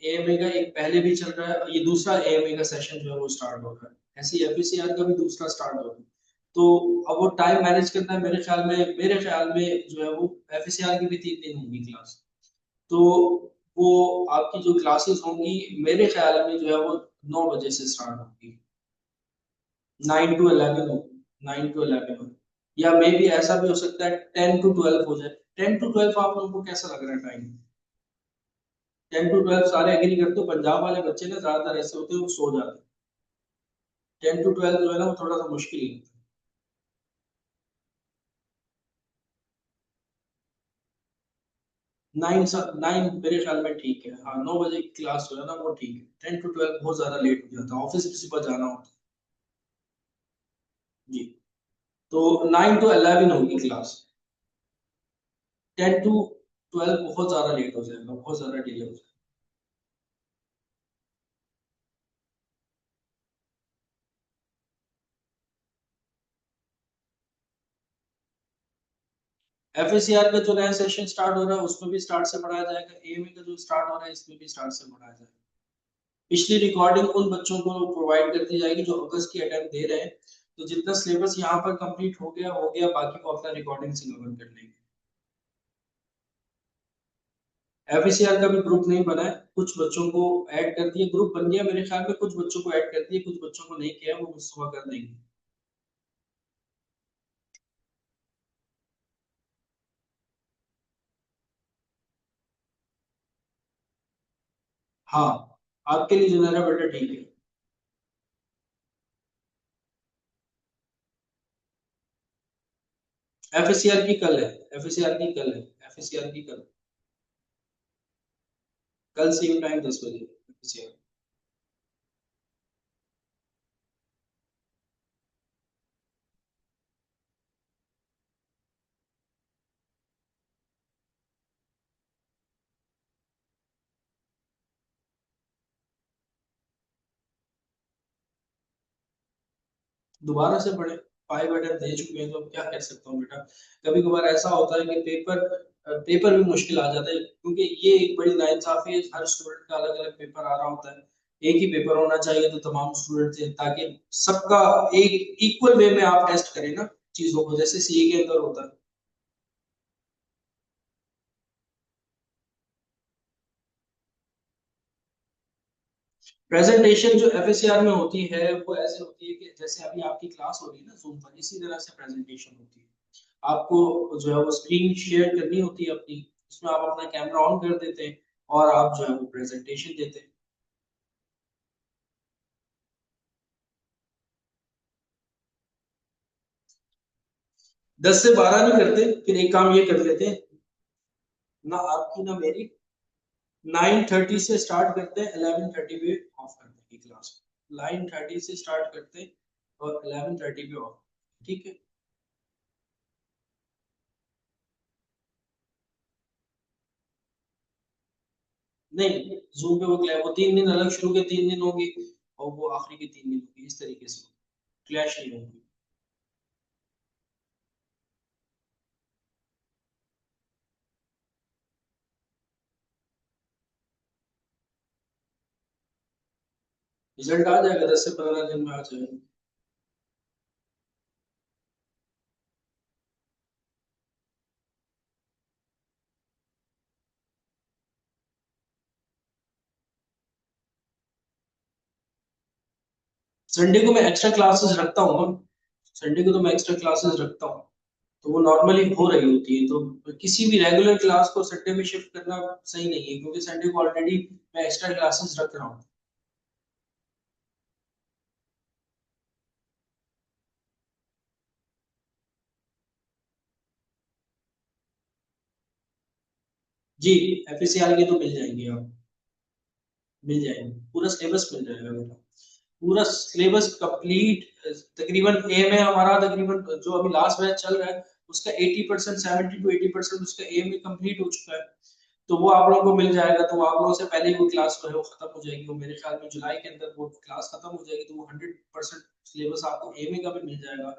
एएमए का एक पहले भी चल रहा है, ये दूसरा एएमए का सेशन जो है वो स्टार्ट हो रहा है, ऐसे ही एफएससीआर का भी दूसरा स्टार्ट हो रहा है। तो अब वो टाइम मैनेज करना है, मेरे ख्याल में जो है वो एफएससीआर की भी 3 दिन होगी क्लास। तो वो आपकी जो क्लासेस होंगी, मेरे ख्याल में जो है वो 9 बजे से स्टार्ट होगी, 9 to 11 हो, 9 to 11 हो। या मे भी ऐसा भी हो सकता है 10 to 12 हो जाए। 10 to 12 आप लोगों को कैसा लग रहा है टाइम? 10 to 12 सारे एग्री करते हो? पंजाब वाले बच्चे ना ज्यादातर ऐसे होते हैं, वो सो जाते हैं। 10 to 12 जो है ना वो थोड़ा सा मुश्किल है। 9 मेरे ख्याल में ठीक है, हाँ 9 बजे की क्लास जो है ना वो ठीक है। 10 to 12 बहुत ज्यादा लेट हो जाता है, ऑफिस भी सुबह जाना होता है। जी। तो 9 to 11 होगी क्लास। 10 to 12 बहुत ज्यादा लेट हो जाएगा, बहुत ज्यादा डिले हो जाएगा। एफएससीआर का जो नया सेशन स्टार्ट हो रहा है उसमें भी स्टार्ट से पढ़ाया जाएगा, एएमए का जो स्टार्ट हो रहा है इसमें भी स्टार्ट से पढ़ाया जाएगा। पिछली रिकॉर्डिंग उन बच्चों को प्रोवाइड कर दी जाएगी जो अगस्त की अटेम्प्ट दे रहे हैं। तो जितना सिलेबस यहाँ पर कंप्लीट हो गया, बाकी को अपना रिकॉर्डिंग से कवर कर लेंगे। एफएससीआर का भी ग्रुप नहीं बना है, कुछ बच्चों को ऐड कर दिए, ग्रुप बन गया मेरे ख्याल में, कुछ बच्चों को ऐड कर दिए, कुछ बच्चों को नहीं किया, वो सुबह कर देंगे। हाँ, आपके लिए जो है बेटा ठीक है। एफएससीआर की कल है, एफएससीआर की कल है, एफएससीआर की कल, कल सेम टाइम 10 बजे एफएससीआर। दोबारा से पढ़े, 5 अटेम्प्ट दे चुके हैं, तो अब क्या कह सकता हूँ बेटा। कभी कभार ऐसा होता है कि पेपर भी मुश्किल आ जाता है, क्योंकि ये एक बड़ी नाइंसाफी है, हर स्टूडेंट का अलग अलग पेपर आ रहा होता है। एक ही पेपर होना चाहिए तो तमाम स्टूडेंट से, ताकि सबका एक इक्वल वे में आप टेस्ट करें ना चीजों को, जैसे सीए के अंदर होता है। प्रेजेंटेशन जो एफएससीआर में होती है वो ऐसे होती है कि जैसे अभी आपकी क्लास हो रही है ना जूम पर, इसी तरह से प्रेजेंटेशन होती है। आपको जो है वो स्क्रीन शेयर करनी होती है अपनी, उसमें आप अपना कैमरा ऑन कर देते हैं और आप जो है वो प्रेजेंटेशन देते हैं। 10 से 12 नहीं करते, फिर एक काम ये कर लेते हैं ना, आपकी ना मेरी 9:30 से स्टार्ट करते हैं, 11:30 पे ऑफ करते हैं की क्लास। 9:30 से स्टार्ट करते हैं और 11:30 पे ऑफ। ठीक है। नहीं, जूम पे वो 3 दिन अलग, शुरू के 3 दिन होगी और वो आखिरी के 3 दिन होगी, इस तरीके से क्लैश नहीं होगी। रिजल्ट आ जाएगा, 10 से 15 दिन में आ जाएगा। संडे को मैं एक्स्ट्रा क्लासेस रखता हूँ ना, संडे को तो मैं एक्स्ट्रा क्लासेस रखता हूँ, तो वो नॉर्मली हो रही होती है। तो किसी भी रेगुलर क्लास को संडे में शिफ्ट करना सही नहीं है, क्योंकि संडे को ऑलरेडी मैं एक्स्ट्रा क्लासेस रख रहा हूँ। जी, एफएससीआर की तो मिल जाएंगी आप, मिल जाएंगे, पूरा सिलेबस मिल जाएगा बेटा। पूरा सिलेबस कंप्लीट, तकरीबन ए में हमारा तकरीबन जो अभी लास्ट बैच चल रहा है उसका 80%, 70 to 80% उसका ए में कंप्लीट हो चुका है। तो वो आप लोगों को मिल जाएगा, तो आप लोगों से पहले ही वो क्लास जो है वो खत्म हो जाएगी, वो मेरे ख्याल में जुलाई के अंदर वो क्लास खत्म हो जाएगी, तो वो 100% सिलेबस आपको ए में का भी मिल जाएगा।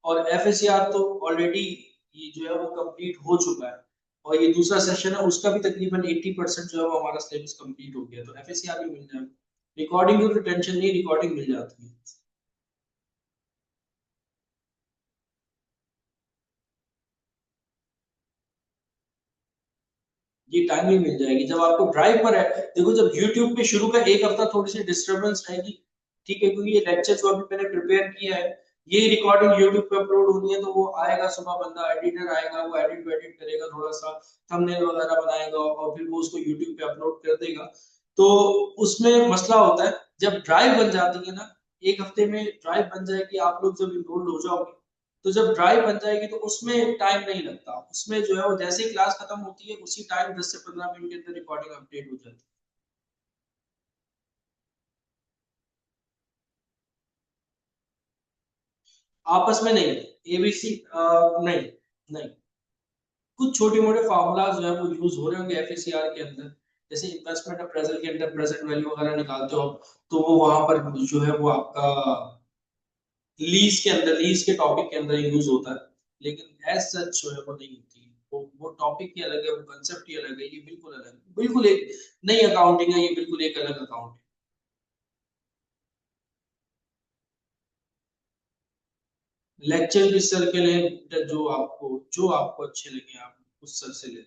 और एफ तो ऑलरेडी ये जो है वो कंप्लीट हो चुका है, और ये दूसरा सेशन है उसका भी तकरीबन 80% जो है वो हमारा सिलेबस कंप्लीट हो गया, तो एफ भी मिल जाएगा। रिकॉर्डिंग की तो टेंशन नहीं, रिकॉर्डिंग मिल जाती है। ये टाइमली मिल जाएगी जब आपको ड्राइव पर है। देखो, जब यूट्यूब पे शुरू का एक हफ्ता थोड़ी सी डिस्टरबेंस रहेगी, ठीक है, क्योंकि ये लेक्चर जो अभी मैंने प्रिपेयर किया है, ये रिकॉर्डिंग यूट्यूब पे अपलोड होनी है, तो वो आएगा सुबह, बंदा एडिटर आएगा, वो एडिट वेडिट करेगा, थोड़ा सा थंबनेल वगैरह बनाएगा और फिर वो उसको यूट्यूब पे अपलोड कर देगा। तो उसमें मसला होता है, जब ड्राइव बन जाती है ना, एक हफ्ते में ड्राइव बन जाएगी, आप लोग जब इनरोल्ड हो जाओगे, तो जब ड्राइव बन जाएगी तो उसमें टाइम नहीं लगता, उसमें जो है वो जैसे ही क्लास खत्म होती है उसी टाइम 10 से 15 मिनट के अंदर रिकॉर्डिंग अपडेट हो जाती है। आपस में नहीं, एबीसी नहीं, नहीं, कुछ छोटे मोटे फार्मूलाज जो है वो यूज हो रहे होंगे एफएसीआर के अंदर, जैसे इन्वेस्टमेंट अप्रेजल के अंदर प्रेजेंट वैल्यू वगैरह निकालते हो, तो वो वहां पर जो है वो आपका लीज के अंदर, लीज के टॉपिक के अंदर यूज होता है, लेकिन एज सच जो है वो नहीं होती है। वो टॉपिक ही अलग है, वो कंसेप्ट ही अलग है, ये बिल्कुल अलग है, बिल्कुल एक नई अकाउंटिंग है, ये बिल्कुल एक अलग अकाउंट है। लेक्चर किस सर के लिए, जो आपको अच्छे लगे आप उस सर से ले लें।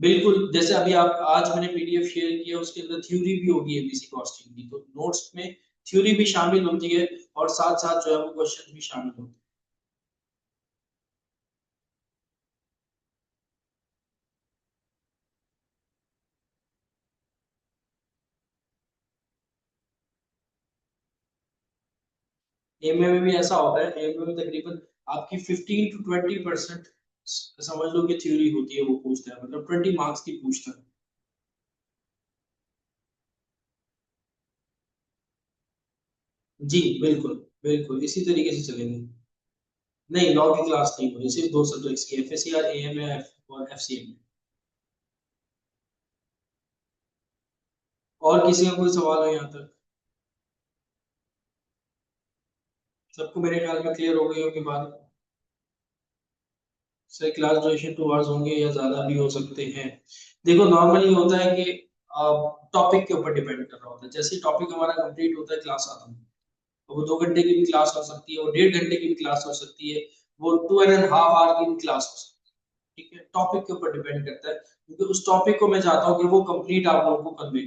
बिल्कुल, जैसे अभी आप आज मैंने पीडीएफ शेयर किया, उसके अंदर थ्योरी भी होगी एबीसी कॉस्टिंग की, तो नोट्स में थ्योरी भी शामिल होती है और साथ साथ जो है वो क्वेश्चन भी शामिल होते हैं। एमए में भी ऐसा होता है, एमए में तकरीबन आपकी 15 to 20% समझ लो कि थ्योरी होती है, वो पूछता है, मतलब 20 मार्क्स की पूछता है। जी, बिल्कुल, बिल्कुल इसी तरीके से चलेंगे। नहीं, लॉ की क्लास नहीं होगी, सिर्फ 2 सब्जेक्ट्स की, एफएससीआर, एएमएफ और एफसीएम। और किसी का कोई सवाल हो यहाँ तक? सबको मेरे ख्याल में क्लियर हो गई होगी बात। सर क्लास ड्यूरेशन 2 आवर्स होंगे या ज्यादा भी हो सकते हैं। देखो नॉर्मली होता है कि टॉपिक के ऊपर डिपेंड कर रहा होता है, जैसे टॉपिक हमारा कंप्लीट होता है क्लास आता है, तो वो 2 घंटे की भी क्लास हो सकती है, वो 1.5 घंटे की भी क्लास हो सकती है, वो 2.5 आवर की भी क्लास हो सकती है। ठीक है, टॉपिक के ऊपर डिपेंड करता है, क्योंकि उस टॉपिक को मैं चाहता हूँ कि वो कंप्लीट आप लोगों को कन्वे।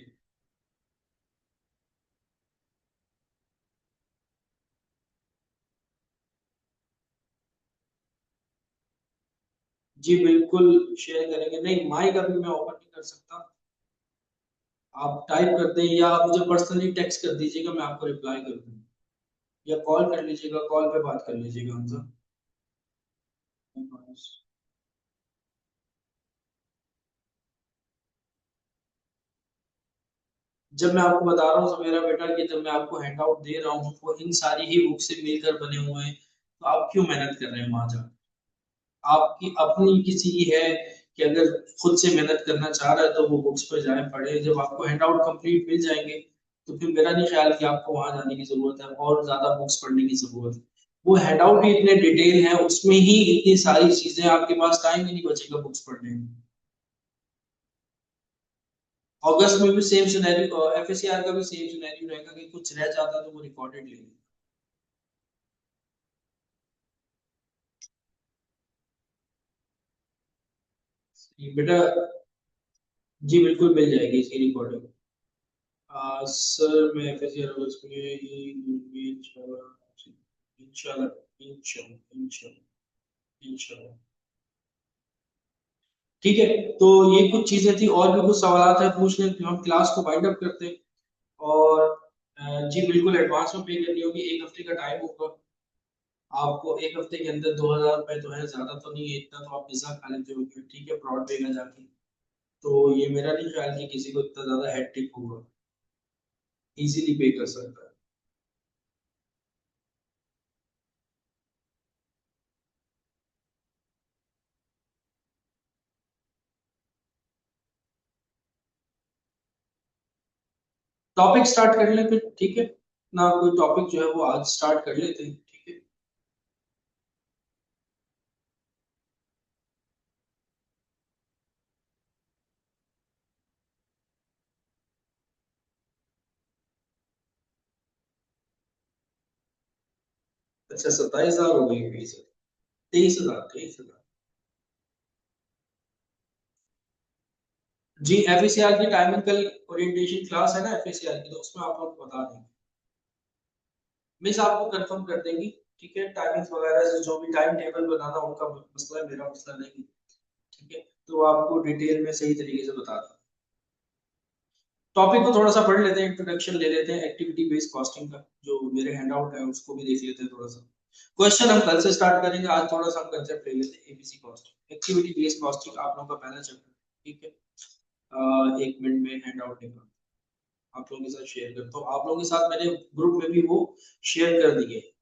जी बिल्कुल शेयर करेंगे, नहीं माइक अभी मैं ओपन नहीं कर सकता। आप टाइप कर दें या आप मुझे पर्सनली टेक्स्ट कर दीजिएगा, मैं आपको रिप्लाई कर दूंगा, या कॉल कर लीजिएगा, कॉल पे बात कर लीजिएगा हमसे। जब मैं आपको बता रहा हूँ तो मेरा बेटा कि जब मैं आपको हैंड आउट दे रहा हूँ वो इन सारी ही बुक से मिलकर बने हुए हैं, तो आप क्यों मेहनत कर रहे हैं वहां जाकर। आपकी अपनी किसी की है कि अगर खुद से मेहनत करना चाह रहा है तो वो बुक्स पे जाए पढ़े, जब आपको हैंड आउट कंप्लीट मिल जाएंगे तो फिर मेरा नहीं ख्याल कि आपको वहां जाने की जरूरत है और ज्यादा बुक्स पढ़ने की जरूरत है। वो हैंड आउट ही इतने डिटेल है, उसमें ही इतनी सारी चीजें, आपके पास टाइम ही नहीं बचेगा बुक्स पढ़ने में। अगस्त में भी सेम सिनेरियो, एफएससीआर का भी सेम सिनेरियो रहेगा कि कुछ रह जाता तो वो रिकॉर्डेड ले लेंगे। बेटा जी बिल्कुल मिल जाएगी इसकी रिकॉर्डिंग। सर मैं एफएससीआर अगस्त में ही इंशाल्लाह इंशाल्लाह इंशाल्लाह इंशाल्लाह इंशाल्लाह। ठीक है, तो ये कुछ चीजें थी, और भी कुछ सवाल है पूछ लें, हम क्लास को वाइंड अप करते हैं। और जी बिल्कुल एडवांस में पे करनी होगी, 1 हफ्ते का टाइम होगा आपको, 1 हफ्ते के अंदर 2,000 रुपए तो है, ज्यादा तो नहीं है, इतना तो आप पिज्जा खा लेते हो, ठीक है, ब्रॉड वे में जाके। तो ये मेरा नहीं ख्याल कि किसी को इतना ज्यादा हेक्टिक होगा, इजीली पे कर सकता है। टॉपिक स्टार्ट कर ले फिर, ठीक है ना, कोई टॉपिक जो है वो आज स्टार्ट कर लेते हैं, ठीक है। अच्छा 27,000 हो गई फीस, 23,000, 23,000। जी एफएससीआर की टाइमिंग, कल ओरिएंटेशन क्लास है ना एफएससीआर की, तो उसमें आप लोग बता देंगे, मिस आपको कंफर्म कर देंगी। ठीक है, टाइमिंग्स वगैरह से जो भी टाइम टेबल बनाना उनका मसला है, मेरा मसला नहीं। ठीक है, तो आपको डिटेल में सही तरीके से बता दें। टॉपिक को थोड़ा सा पढ़ लेते हैं, इंट्रोडक्शन ले लेते हैं एक्टिविटी बेस्ड कॉस्टिंग का, जो मेरे हैंडआउट है उसको भी देख लेते हैं थोड़ा सा। क्वेश्चन हम कल से स्टार्ट करेंगे, आज थोड़ा सा हम कंसेप्ट ले लेते हैं, ABC costing, activity based costing आप लोगों का पहला चैप्टर। ठीक है, 1 मिनट में हैंडआउट निकाल आप लोगों के साथ शेयर करता हूँ, आप लोगों के साथ मैंने ग्रुप में भी वो शेयर कर दिए।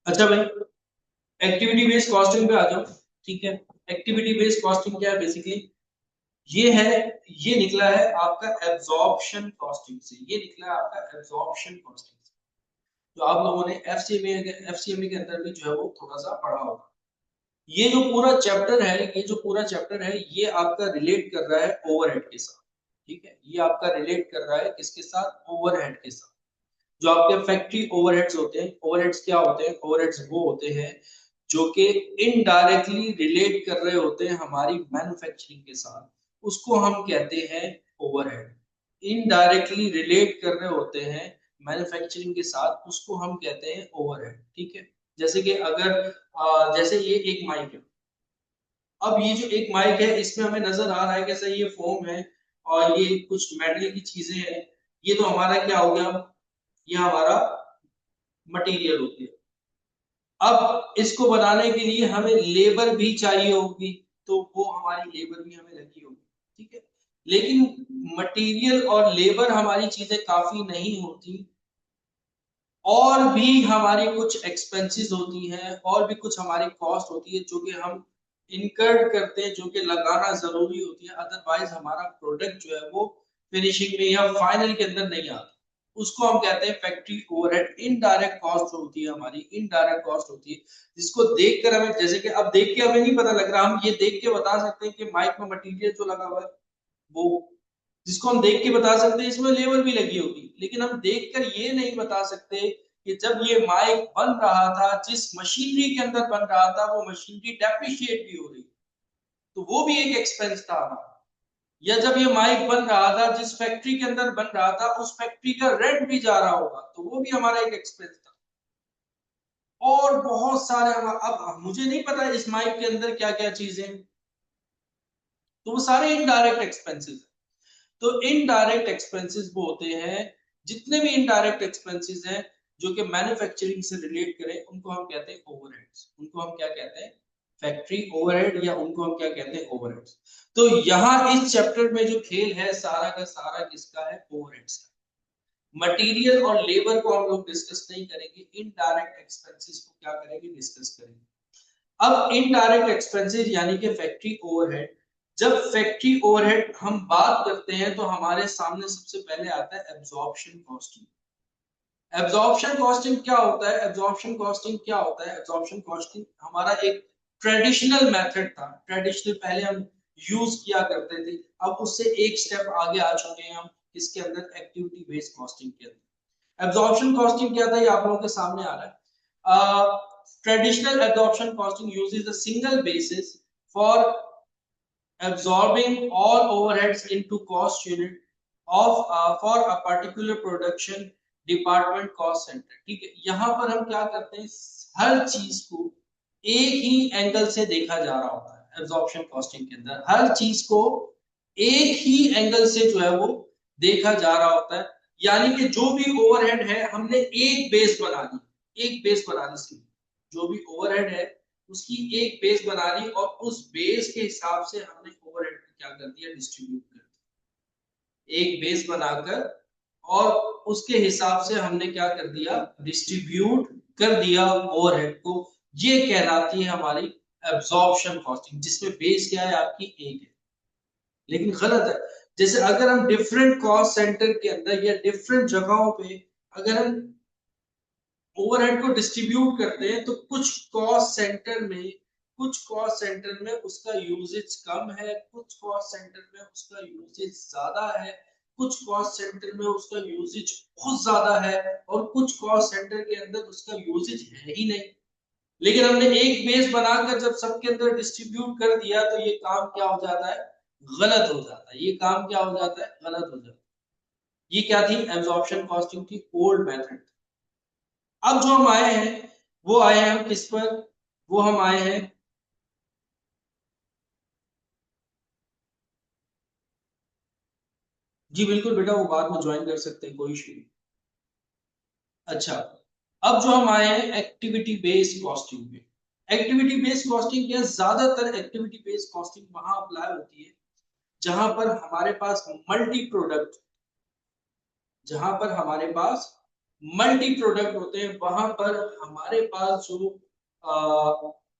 अच्छा भाई, एक्टिविटी बेस्ड कॉस्टिंग पे आ जाओ। ठीक है, एक्टिविटी बेस्ड कॉस्टिंग क्या है बेसिकली, ये है, ये निकला है आपका एब्जॉर्प्शन कॉस्टिंग से, ये निकला है आपका एब्जॉर्प्शन कॉस्टिंग से, जो आप लोगों ने एफसीएमए के अंदर भी जो है वो थोड़ा सा पढ़ा होगा। ये जो पूरा चैप्टर है, ये जो पूरा चैप्टर है ये आपका रिलेट कर रहा है ओवरहेड के साथ। ठीक है, ये आपका रिलेट कर रहा है किसके साथ, ओवरहेड के साथ। जो आपके फैक्ट्री ओवरहेड्स होते हैं, ओवरहेड्स क्या होते हैं, ओवरहेड्स वो होते हैं जो कि इनडायरेक्टली रिलेट कर रहे होते हैं हमारी मैन्युफैक्चरिंग के साथ, उसको हम कहते हैं ओवरहेड। इनडायरेक्टली रिलेट कर रहे होते हैं मैन्युफैक्चरिंग के साथ, उसको हम कहते हैं ओवरहेड। ठीक है, जैसे कि अगर जैसे ये एक माइक है, अब ये जो एक माइक है इसमें हमें नजर आ रहा है कैसा ये फोम है और ये कुछ मेटल की चीजें हैं, ये तो हमारा क्या हो गया, ये हमारा मटेरियल होती है। अब इसको बनाने के लिए हमें लेबर भी चाहिए होगी, तो वो हमारी लेबर भी हमें लगी होगी, ठीक है। लेकिन मटेरियल और लेबर हमारी चीजें काफी नहीं होती, और भी हमारी कुछ एक्सपेंसेस होती हैं, और भी कुछ हमारी कॉस्ट होती है जो कि हम इनकर्ड करते हैं, जो कि लगाना जरूरी होती है, अदरवाइज हमारा प्रोडक्ट जो है वो फिनिशिंग में या फाइनल के अंदर नहीं आता। उसको हम कहते हैं फैक्ट्री ओवरहेड। इनडायरेक्ट कॉस्ट होती है हमारी, इनडायरेक्ट कॉस्ट होती है, जिसको देखकर हमें, जैसे कि अब देख के हमें नहीं पता लग रहा, हम ये देख के बता सकते हैं कि माइक में मटेरियल जो लगा हुआ है वो, जिसको हम देख के बता सकते हैं इसमें लेबर भी लगी होगी, लेकिन हम देखकर ये नहीं बता सकते कि जब ये माइक बन रहा था, जिस मशीनरी के अंदर बन रहा था, वो मशीनरी डेप्रिशिएट भी हो रही, तो वो भी एक एक्सपेंस था हमारा। या जब ये माइक बन रहा था, जिस फैक्ट्री के अंदर बन रहा था, उस फैक्ट्री का रेंट भी जा रहा होगा, तो वो भी हमारा एक एक्सपेंस था। और बहुत सारे, अब मुझे नहीं पता इस माइक के अंदर क्या क्या चीजें, तो वो सारे इनडायरेक्ट एक्सपेंसेस है। तो इनडायरेक्ट एक्सपेंसेस वो होते हैं, जितने भी इनडायरेक्ट एक्सपेंसेस हैं जो कि मैन्युफैक्चरिंग से रिलेट करें, उनको हम कहते हैं ओवरहेड्स। उनको हम क्या कहते हैं? फैक्ट्री ओवरहेड, या उनको हम क्या कहते हैं? ओवरहेड्स। तो यहाँ इस चैप्टर में जो खेल है सारा का सारा किसका है? ओवरहेड्स का। मटेरियल और लेबर को हम लोग डिस्कस नहीं करेंगे, इनडायरेक्ट एक्सपेंसेस को क्या करेंगे? डिस्कस करेंगे। अब इनडायरेक्ट एक्सपेंसेस यानी कि फैक्ट्री ओवरहेड। जब फैक्ट्री ओवरहेड हम बात करते हैं तो हमारे सामने सबसे पहले आता है एब्जॉर्प्शन कॉस्टिंग। एब्जॉर्प्शन कॉस्टिंग क्या होता है? एब्जॉर्प्शन कॉस्टिंग क्या होता है? एब्जॉर्प्शन कॉस्टिंग हमारा एक ट्रेडिशनल मेथड था, ट्रेडिशनल पहले हम यूज किया करते थे। अब उससे एक स्टेप आगे आ चुके हैं हम इसके अंदर, एक्टिविटी बेस्ड कॉस्टिंग के अंदर। एब्जॉर्प्शन कॉस्टिंग क्या था, ये आप लोगों के सामने आ रहा है। Traditional absorption costing uses a single basis for absorbing all overheads into cost unit of for a particular production department cost center। ठीक है, यहां पर हम क्या करते हैं? हर चीज को एक ही एंगल से देखा जा रहा होता है। एब्जॉर्प्शन कॉस्टिंग के अंदर हर चीज को एक ही एंगल से जो है वो देखा जा रहा होता है। यानी कि जो भी ओवरहेड है हमने एक बेस बना दी, एक बेस बना दी सिर्फ। जो भी ओवरहेड है उसकी एक बेस बना ली, और उस बेस के हिसाब से हमने ओवरहेड को क्या कर दिया? डिस्ट्रीब्यूट कर दिया। एक बेस बनाकर और उसके हिसाब से हमने क्या कर दिया? डिस्ट्रीब्यूट कर दिया ओवरहेड को। ये कहलाती है हमारी एब्जॉर्प्शन कॉस्टिंग, जिसमें बेस क्या है? आपकी एक है। लेकिन गलत है, जैसे अगर हम डिफरेंट कॉस्ट सेंटर के अंदर या डिफरेंट जगहों पे अगर हम ओवरहेड को डिस्ट्रीब्यूट करते हैं, तो कुछ कॉस्ट सेंटर में उसका यूजेज कम है, कुछ कॉस्ट सेंटर में उसका यूजेज ज्यादा है, कुछ कॉस्ट सेंटर में उसका यूजेज बहुत ज्यादा है, और कुछ कॉस्ट सेंटर के अंदर उसका यूजेज है ही नहीं। लेकिन हमने एक बेस बनाकर जब सबके अंदर डिस्ट्रीब्यूट कर दिया, तो ये काम क्या हो जाता है? गलत हो जाता है। ये काम क्या हो जाता है? गलत हो जाता है। ये क्या थी? एब्जॉर्प्शन कॉस्टिंग की ओल्ड मेथड। अब जो हम आए हैं वो आए हैं हम किस पर? वो हम आए हैं, जी बिल्कुल बेटा, वो बाद में ज्वाइन कर सकते हैं, कोई इशू नहीं। अच्छा, अब जो हम आए हैं एक्टिविटी बेस्ड कॉस्टिंग पे। एक्टिविटी बेस्ड कॉस्टिंग क्या? ज्यादातर एक्टिविटी बेस्ड कॉस्टिंग वहां अप्लाई होती है जहां पर हमारे पास मल्टी प्रोडक्ट, जहां पर हमारे पास मल्टी प्रोडक्ट होते हैं, वहां पर हमारे पास जो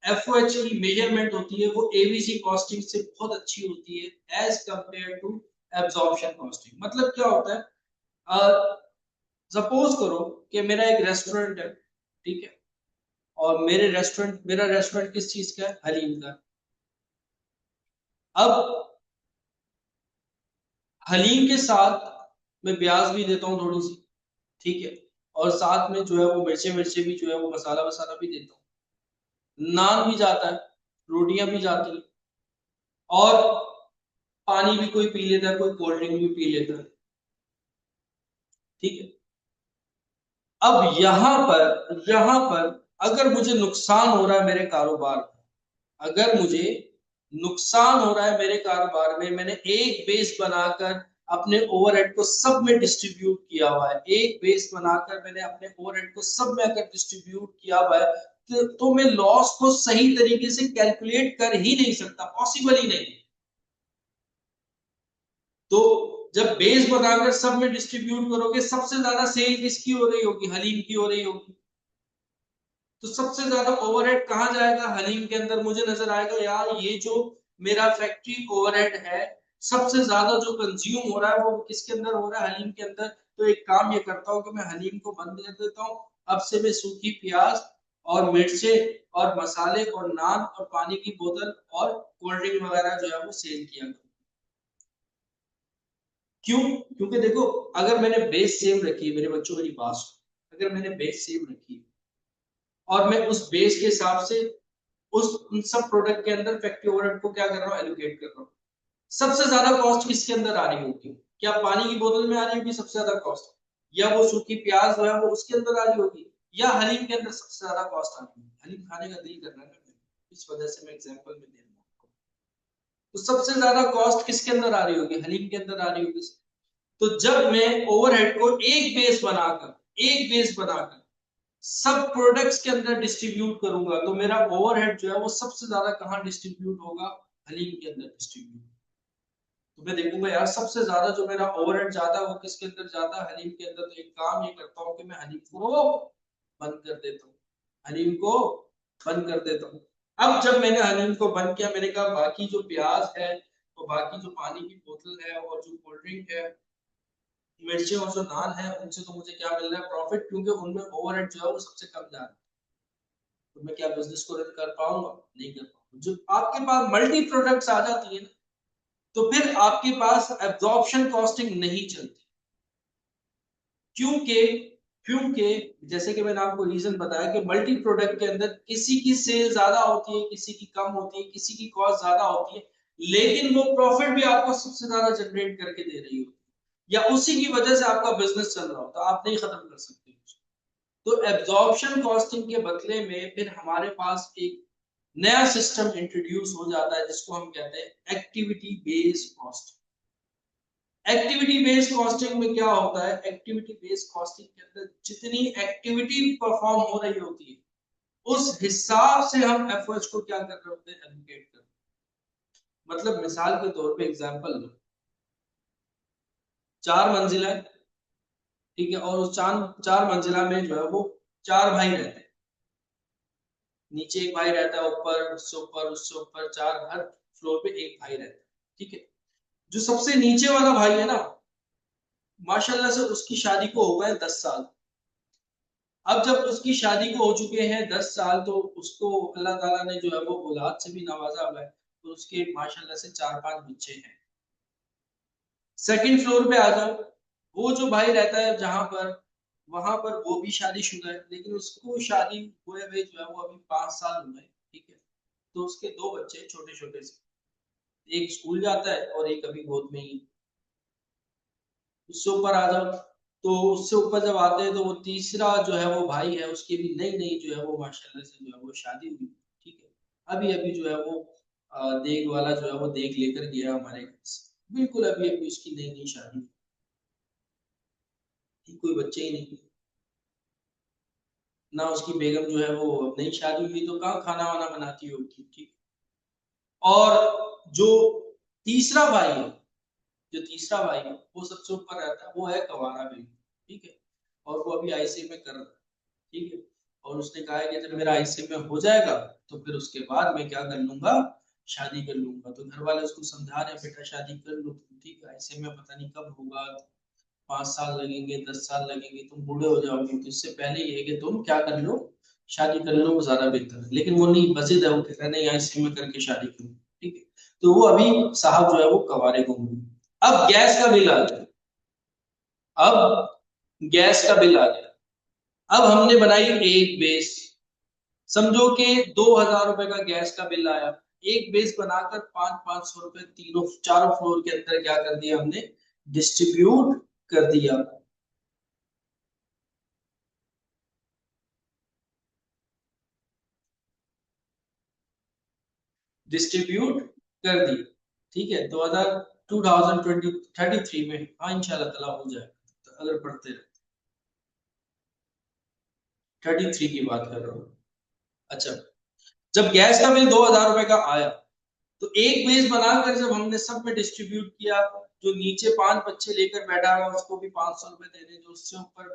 एफओएच की मेजरमेंट होती है वो एबीसी कॉस्टिंग से बहुत अच्छी होती है as compare to absorption costing. मतलब क्या होता है? सपोज करो कि मेरा एक रेस्टोरेंट है, ठीक है, और मेरा रेस्टोरेंट किस चीज का है? हलीम का। अब हलीम के साथ मैं प्याज भी देता हूँ थोड़ी सी, ठीक है, और साथ में जो है वो मिर्चे मिर्चे भी जो है वो मसाला वसाला भी देता हूँ, नान भी जाता है, रोटियां भी जाती हैं, और पानी भी कोई पी लेता है, कोई कोल्ड ड्रिंक भी पी लेता है, ठीक है। अब यहाँ पर अगर मुझे नुकसान हो रहा है मेरे कारोबार में, अगर मुझे नुकसान हो रहा है मेरे कारोबार में, मैंने एक बेस बनाकर अपने ओवरहेड को सब में डिस्ट्रीब्यूट किया हुआ है, एक बेस बनाकर मैंने अपने ओवरहेड को सब में अगर डिस्ट्रीब्यूट किया हुआ है तो मैं लॉस को सही तरीके से कैलकुलेट कर ही नहीं सकता, पॉसिबल ही नहीं। तो जब बेस बनाकर सब में डिस्ट्रीब्यूट करोगे, सबसे ज्यादा सेल किसकी हो रही होगी? हलीम की हो रही होगी। तो सबसे ज्यादा ओवरहेड कहां जाएगा? हलीम के अंदर। मुझे नजर आएगा यार ये जो मेरा फैक्ट्री ओवरहेड है सबसे ज्यादा जो कंज्यूम हो रहा है वो किसके अंदर हो रहा है? हलीम के अंदर। तो एक काम ये करता हूँ कि मैं हलीम को बंद कर देता हूँ, अब से मैं सूखी प्याज और मिर्चे और मसाले और नान और पानी की बोतल और कोल्ड ड्रिंक वगैरह जो है वो सेल किया करूँ। क्यों? क्योंकि देखो, अगर मैंने बेस सेम रखी है, मेरे बच्चों मेरी बात सुनो, अगर मैंने बेस सेम रखी है और मैं उस बेस के हिसाब से उस उन सब प्रोडक्ट के अंदर फैक्ट्री ओवरहेड को क्या कर रहा हूँ? एलोकेट कर रहा हूँ। सबसे ज्यादा कॉस्ट किसके अंदर आ रही होगी? क्या पानी की बोतल में आ रही होगी सबसे ज्यादा कॉस्ट, या वो सूखी प्याज जो है वो उसके अंदर आ रही होगी, या हलीम के अंदर सबसे ज्यादा कॉस्ट आ रही होगी? हलीम खाने का दिल कर रहा है ना, इस वजह से मैं एग्जांपल में दे रहा हूँ आपको। तो सबसे ज्यादा कॉस्ट किसके अंदर आ रही होगी? हलीम के अंदर आ रही होगी। तो जब मैं ओवरहेड को एक बेस बनाकर सब प्रोडक्ट्स के अंदर डिस्ट्रीब्यूट करूंगा तो मेरा ओवरहेड जो है वो सबसे ज्यादा कहां डिस्ट्रीब्यूट होगा? हलीम के अंदर डिस्ट्रीब्यूट। तो मैं देखूंगा यार सबसे ज्यादा जो मेरा ओवरहेड जाता है वो किसके अंदर जाता है? हलीम के अंदर। तो एक काम ये करता हूँ कि मैं हलीम को बंद कर देता हूँ, हलीम को बंद कर देता हूँ। अब जब मैंने हलीम को बंद किया, मैंने कहा बाकी जो प्याज है, तो बाकी जो पानी की बोतल है और जो कोल्ड ड्रिंक है, मिर्ची और जो नान है, उनसे तो मुझे क्या मिल रहा है? प्रॉफिट, क्योंकि उनमें ओवरहेड जो है वो सबसे कम जा रहा है। तो मैं क्या बिजनेस को रन कर पाऊंगा? नहीं कर पाऊंगा। जब आपके पास मल्टी प्रोडक्ट्स आ जाती है ना, तो फिर आपके पास एब्जॉर्प्शन कॉस्टिंग नहीं चलती। क्योंकि क्योंकि जैसे कि मैंने आपको रीजन बताया कि मल्टी प्रोडक्ट के अंदर किसी की सेल ज्यादा होती है, किसी की कम होती है, किसी की कॉस्ट ज्यादा होती है, लेकिन वो प्रॉफिट भी आपको सबसे ज्यादा जनरेट करके दे रही होती है, या उसी की वजह से आपका बिजनेस चल रहा हो, तो आप नहीं खत्म कर सकते। तो एब्जॉर्प्शन कॉस्टिंग के बदले में फिर हमारे पास एक नया सिस्टम इंट्रोड्यूस हो जाता है जिसको हम कहते हैं activity based costing. Activity based costing में क्या होता है? एक्टिविटी बेस्ड कॉस्टिंग के अंदर जितनी एक्टिविटी परफॉर्म हो रही होती है उस हिसाब से हम एफर्ट्स को क्या कर रहे होते हैं? एलोकेट कर। मतलब मिसाल के तौर पे एग्जांपल लो, 4 मंजिला है, ठीक है, और उस 4 मंजिला में जो है वो 4 भाई रहते हैं। नीचे एक भाई रहता है, ऊपर, उससे ऊपर, उससे ऊपर, चार, हर फ्लोर पे एक भाई रहता है, ठीक है। जो सबसे नीचे वाला भाई है ना, माशाल्लाह से उसकी शादी को हो गए 10 साल। अब जब उसकी शादी को हो चुके हैं 10 साल, तो उसको अल्लाह ताला ने जो है वो औलाद से भी नवाजा हुआ है, तो उसके माशाल्लाह से 4-5 बच्चे हैं। सेकंड फ्लोर पे आ जाओ, वो जो भाई रहता है जहां पर, वहां पर वो भी शादीशुदा है, लेकिन उसको शादी हुए हुए जो है वो अभी 5 साल हुए, ठीक है। तो उसके 2 बच्चे छोटे छोटे से, एक स्कूल जाता है और एक अभी गोद में ही। उससे ऊपर आ जाओ, तो उससे ऊपर जब आते हैं तो वो तीसरा जो है वो भाई है, उसकी भी नई नई जो है वो माशाल्लाह से जो है वो शादी हुई, ठीक है। अभी अभी जो है वो देग वाला जो है वो देग लेकर गया हमारे घर से, बिल्कुल अभी अभी उसकी नई नई शादी थी, कोई बच्चे ही नहीं, ना उसकी बेगम जो है वो नई शादी हुई तो कहाँ खाना वाना बनाती होगी, ठीक। और जो तीसरा भाई है, जो तीसरा भाई है वो सबसे ऊपर रहता है, वो है कवारा बिल्कुल, ठीक है। और वो अभी आईसीयू में कर रहा है, ठीक है। और उसने कहा है कि जब मेरा आईसीयू में हो जाएगा तो फिर उसके बाद मैं क्या कर लूंगा? शादी कर लूंगा। तो घर वाले उसको समझा रहे हैं, बेटा शादी कर लो तुम, ठीक है, आईसीयू में पता नहीं कब होगा, 5 साल लगेंगे, 10 साल लगेंगे, तुम बूढ़े हो जाओगे, तो इससे पहले ये है कि तुम क्या कर लो? शादी कर लो, वो ज्यादा बेहतर है। लेकिन वो नहीं, बजिद है, वो कहता है नहीं आईसीयू में करके शादी करो, ठीक है। तो वो अभी साहब जो है वो कवारे घूम रहे हैं। अब गैस का बिल आ गया, अब गैस का बिल आ गया। अब हमने बनाई एक बेस, समझो कि 2,000 रुपए का गैस का बिल आया। एक बेस बनाकर 500-500 रुपए तीनों चारों फ्लोर के अंदर क्या कर दिया हमने? डिस्ट्रीब्यूट कर दिया। डिस्ट्रीब्यूट कर दी, ठीक है। 2000 2033 में, हाँ इंशाल्लाह ताला हो जाएगा, तो अगर पढ़ते रहे। 33 की बात कर रहा हूँ। अच्छा, जब गैस का बिल 2000 रुपए का आया, तो एक बेस बनाकर जब हमने सब में डिस्ट्रीब्यूट किया, जो नीचे 5 बच्चे लेकर बैठा हुआ उसको भी 500 रुपए दे रहे, जो उससे ऊपर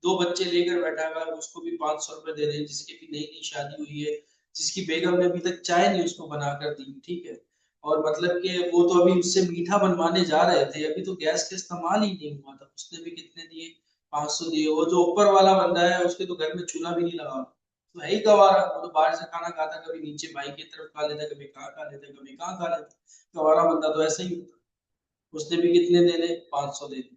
2 बच्चे लेकर बैठा हुआ है उसको भी 500 रुपए दे रहे, जिसकी भी नई नई शादी हुई है, जिसकी बेगम ने अभी तक चाय नहीं उसको बनाकर दी, ठीक है, और मतलब कि वो तो अभी उससे मीठा बनवाने जा रहे थे, अभी तो गैस का इस्तेमाल ही नहीं हुआ था, उसने भी कितने दिए, 500 दिए। वो जो ऊपर वाला बंदा है उसके तो घर में चूल्हा भी नहीं लगा, तो है ही गवारा, वो तो बाहर से खाना खाता, कभी नीचे भाई की तरफ खा लेता, कभी कहाँ खा लेता, कभी कहाँ खा लेता, गवारा बंदा तो ऐसा ही होता। उसने भी कितने देने, 500 देने।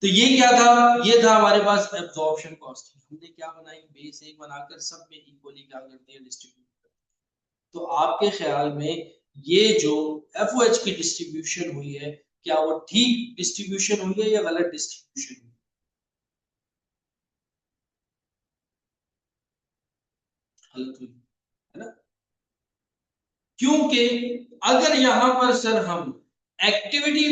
तो ये क्या था, ये था हमारे पास एब्जॉर्प्शन कॉस्टिंग। हमने क्या बनाई, बेस एक बनाकर सब में इक्वली क्या करते हैं, डिस्ट्रीब्यूट करते हैं। तो आपके ख्याल में ये जो एफओएच की डिस्ट्रीब्यूशन हुई है, क्या वो ठीक डिस्ट्रीब्यूशन हुई है या गलत डिस्ट्रीब्यूशन हुई? गलत हुई है ना, क्योंकि अगर यहां पर सर हम एक्टिविटी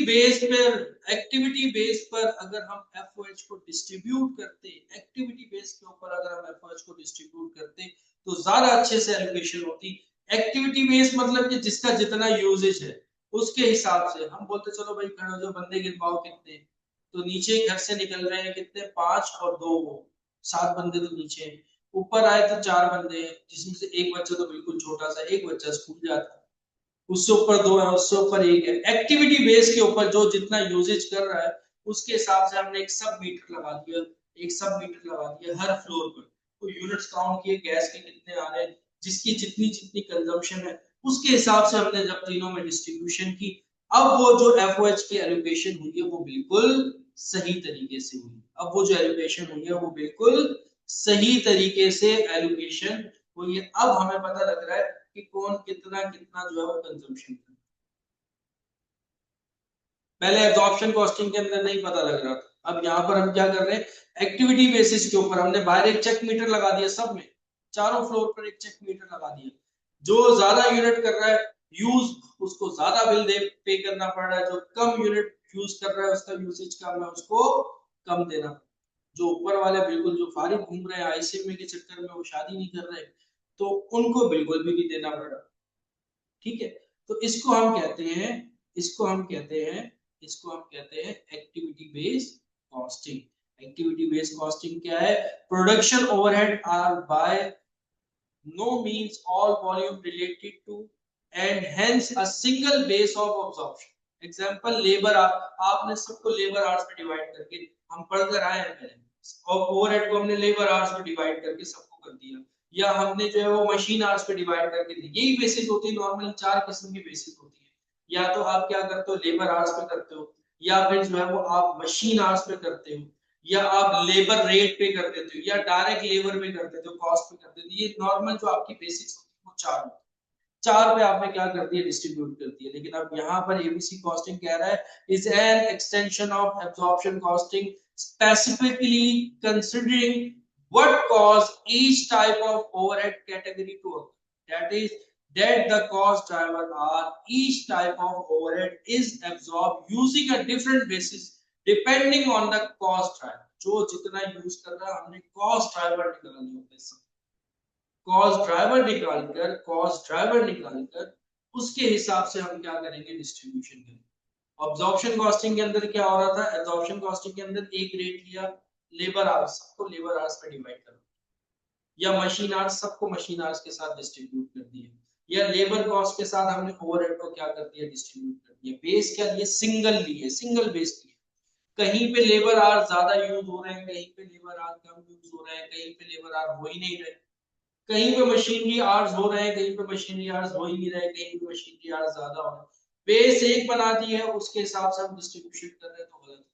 बेस पर अगर हम एफओएच को डिस्ट्रीब्यूट करते, एक्टिविटी बेस के ऊपर अगर हम एफओएच को डिस्ट्रीब्यूट करते, तो ज्यादा अच्छे से एलोकेशन होती। एक्टिविटी बेस मतलब कि जिसका जितना यूजेज है उसके हिसाब से हम बोलते चलो भाई खड़े जो बंदे गिनवाओ कितने, तो नीचे घर से निकल रहे हैं कितने, 5 और 2 वो 7 बंदे तो नीचे हैं। ऊपर आए तो 4 बंदे हैं, जिसमें से एक बच्चा तो बिल्कुल छोटा सा, एक बच्चा स्कूल जाता है, उससे ऊपर 2 है, उससे ऊपर 1 है। एक्टिविटी बेस के ऊपर जो जितना यूजेज कर रहा है उसके हिसाब से हमने एक सब मीटर लगा दिया, एक सब मीटर लगा दिया हर फ्लोर पर, तो यूनिट्स काउंट किए गैस के कितने आ रहे हैं, जिसकी जितनी जितनी कंजम्पशन है उसके हिसाब से हमने जब तीनों में डिस्ट्रीब्यूशन की, अब वो जो एफओएच की एलोकेशन हुई है वो बिल्कुल सही तरीके से हुई। अब वो जो एलोकेशन हुई है वो बिल्कुल सही तरीके से एलोकेशन हुई है। अब हमें पता लग रहा है कि कौन कितना कितना जो है वो कंजम्पशन कर, पहले एब्जॉर्प्शन कॉस्टिंग के अंदर नहीं पता लग रहा था, अब यहाँ पर हम क्या कर रहे हैं, एक्टिविटी बेसिस के ऊपर हमने बाहर एक चेक मीटर लगा दिया, सब में चारों फ्लोर पर एक चेक मीटर लगा दिया, जो ज्यादा यूनिट कर रहा है यूज उसको ज्यादा बिल दे पे करना पड़ रहा है, जो कम यूनिट यूज कर रहा है उसका यूसेज कम है उसको कम देना। जो ऊपर वाले बिल्कुल जो फारिग घूम रहे हैं आईसीएमए के चक्कर में, वो शादी नहीं कर रहे, तो उनको बिल्कुल भी नहीं देना पड़ा, ठीक है। तो इसको हम कहते हैं इसको हम कहते हैं activity based costing. Activity based costing क्या है, production overhead are by no means all volume related to and hence a single base of absorption। Example labour, आपने सबको लेबर आवर्स में डिवाइड करके, हम पढ़कर आए हैं पहले, और ओवरहेड को हमने लेबर आवर्स में डिवाइड करके सबको कर दिया, या हमने जो है वो मशीन आवर्स पे डिवाइड करके दी। यही बेसिस होती है, नॉर्मली 4 किस्म की बेसिस होती है, या तो आप क्या करते हो लेबर आवर्स पे करते हो, या फिर जो है वो आप मशीन आवर्स पे करते हो, या आप लेबर रेट पे कर देते हो, या डायरेक्ट लेबर पे कर देते हो, कॉस्ट पे कर देते हो। ये नॉर्मल जो आपकी बेसिक्स होती है वो 4 होती है, 4 पे आपने क्या कर दिया, डिस्ट्रीब्यूट कर दिया। लेकिन अब यहाँ पर एबीसी कॉस्टिंग कह रहा है is an extension of absorption costing specifically considering what cause each type of overhead category to occur, that is that the cost driver are each type of overhead is absorbed using a different basis depending on the cost driver। जो जितना use कर रहा है हमने cost driver निकालनी होता है, cost driver निकालकर उसके हिसाब से हम क्या करेंगे, डिस्ट्रीब्यूशन करेंगे। ऑब्जॉर्प्शन कॉस्टिंग के अंदर क्या हो रहा था, एब्जॉर्प्शन कॉस्टिंग के अंदर एक रेट लिया, लेबर आवर्स सबको लेबर आवर्स पे डिवाइड कर, या मशीन आवर्स सबको मशीन आवर्स के साथ डिस्ट्रीब्यूट कर दिया, या लेबर कॉस्ट के साथ हमने ओवरहेड को क्या कर दिया, डिस्ट्रीब्यूट कर दिया। बेस क्या लिए, सिंगल लिए, सिंगल बेस लिए। कहीं पे लेबर आवर्स ज्यादा यूज हो रहे हैं, कहीं पे लेबर आवर्स कम यूज हो रहे हैं, कहीं पे लेबर आवर्स हो ही नहीं रहे, कहीं पे मशीनरी आवर्स हो रहे हैं, कहीं पे मशीनरी आवर्स हो ही नहीं रहे, कहीं पे मशीनरी आवर्स ज्यादा हो रहे हैं। बेस एक बना दी है उसके हिसाब से हम डिस्ट्रीब्यूशन कर रहे हैं, तो गलत।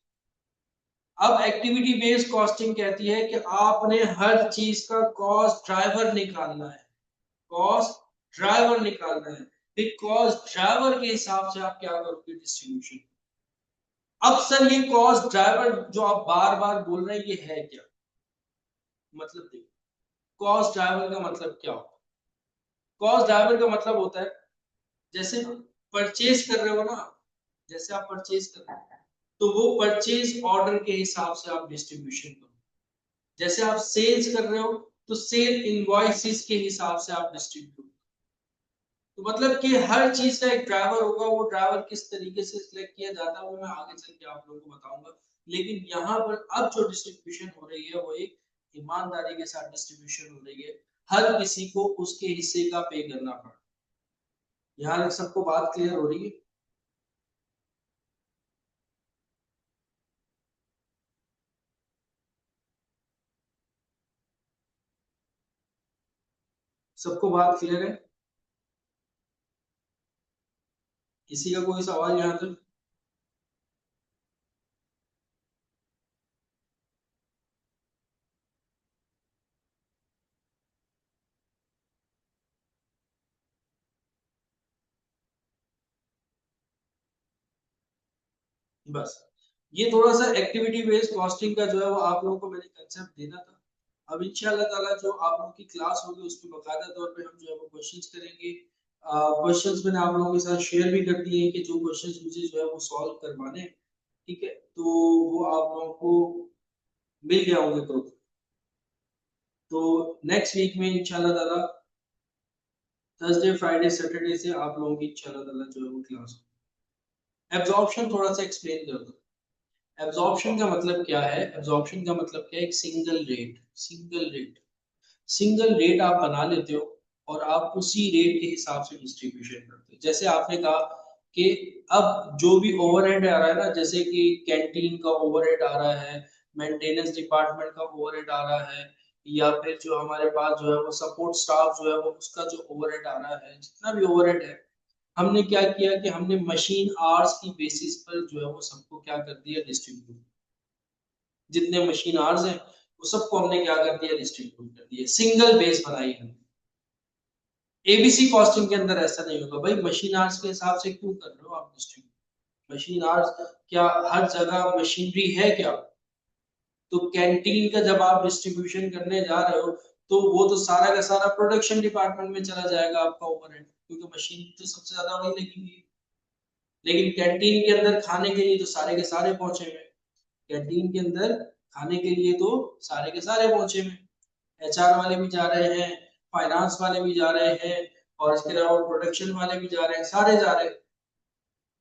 अब एक्टिविटी बेस्ड कॉस्टिंग कहती है कि आपने हर चीज का कॉस्ट ड्राइवर निकालना है, कॉस्ट ड्राइवर निकालना है, फिर कॉस्ट ड्राइवर के हिसाब से आप क्या करोगे, डिस्ट्रीब्यूशन। अब सर ये कॉस्ट ड्राइवर जो आप बार बार बोल रहे हैं ये है क्या, मतलब देखो कॉस्ट ड्राइवर का मतलब क्या होता है। कॉस्ट ड्राइवर का मतलब होता है जैसे परचेज कर रहे हो ना, जैसे आप परचेज कर रहे हो तो वो परचेज ऑर्डर के हिसाब से आप डिस्ट्रीब्यूशन करो। जैसे आप सेल्स कर रहे हो तो सेल इनवॉइसेस के हिसाब से आप डिस्ट्रीब्यूट। तो मतलब कि हर चीज का एक ड्राइवर होगा, वो ड्राइवर किस तरीके से सिलेक्ट किया जाता है वो मैं आगे चल के आप लोगों को बताऊंगा। लेकिन यहाँ पर अब जो डिस्ट्रीब्यूशन हो रही है वो एक ईमानदारी के साथ डिस्ट्रीब्यूशन हो रही है। हर किसी को उसके हिस्से का पे करना पड़ा। यहाँ तक सबको बात क्लियर हो रही है? सबको बात क्लियर है? किसी का कोई सवाल यहाँ तक? बस ये थोड़ा सा एक्टिविटी बेस्ड कॉस्टिंग का जो है वो आप लोगों को मैंने कंसेप्ट देना था। अब इंशाल्लाह ताला जो आप लोगों की क्लास होगी उसमें बकायदा तौर पे हम जो है वो क्वेश्चंस करेंगे। क्वेश्चंस मैंने आप लोगों के साथ शेयर भी कर दिए हैं कि जो क्वेश्चंस मुझे जो है वो सॉल्व करवाने हैं। ठीक है, तो वो आप लोगों को मिल गया होंगे तो नेक्स्ट वीक में इंशाल्लाह ताला थर्सडे फ्राइडे सैटरडे से आप लोगों की इंशाल्लाह ताला जो है वो क्लास होगी। एब्जॉर्प्शन थोड़ा सा एक्सप्लेन कर दो। एब्जॉर्प्शन का मतलब क्या है? एब्जॉर्प्शन का मतलब क्या है? एक सिंगल रेट आप बना लेते हो और आप उसी रेट के हिसाब से डिस्ट्रीब्यूशन करते हो। जैसे आपने कहा कि अब जो भी ओवरहेड आ रहा है ना, जैसे कि कैंटीन का ओवरहेड आ रहा है, मेंटेनेंस डिपार्टमेंट का ओवरहेड आ रहा है, या फिर जो हमारे पास जो है वो सपोर्ट स्टाफ जो है वो उसका जो ओवरहेड आ रहा है, जितना भी ओवरहेड है, हमने क्या किया कि हमने मशीन आवर्स की बेसिस पर जो है वो सबको क्या कर दिया, डिस्ट्रीब्यूट। जितने मशीन आवर्स हैं वो सबको हमने क्या कर दिया, डिस्ट्रीब्यूट कर दिया, सिंगल बेस बनाई हमने। एबीसी कॉस्टिंग के अंदर ऐसा नहीं होगा भाई, मशीन आवर्स के हिसाब से क्यों कर रहे हो आप डिस्ट्रीब्यूट? मशीन आवर्स क्या हर जगह मशीनरी है क्या? तो कैंटीन का जब आप डिस्ट्रीब्यूशन करने जा रहे हो तो वो तो सारा का सारा प्रोडक्शन डिपार्टमेंट में चला जाएगा आपका ओवरहेड, क्योंकि मशीन तो सबसे ज्यादा वही लगेगी। लेकिन कैंटीन के अंदर खाने के लिए तो सारे के सारे पहुंचे हुए। कैंटीन के अंदर खाने के लिए तो सारे के सारे पहुंचे हुए। एचआर वाले भी जा रहे हैं, फाइनेंस वाले भी जा रहे हैं, और इसके अलावा प्रोडक्शन वाले भी जा रहे हैं, सारे जा रहे हैं।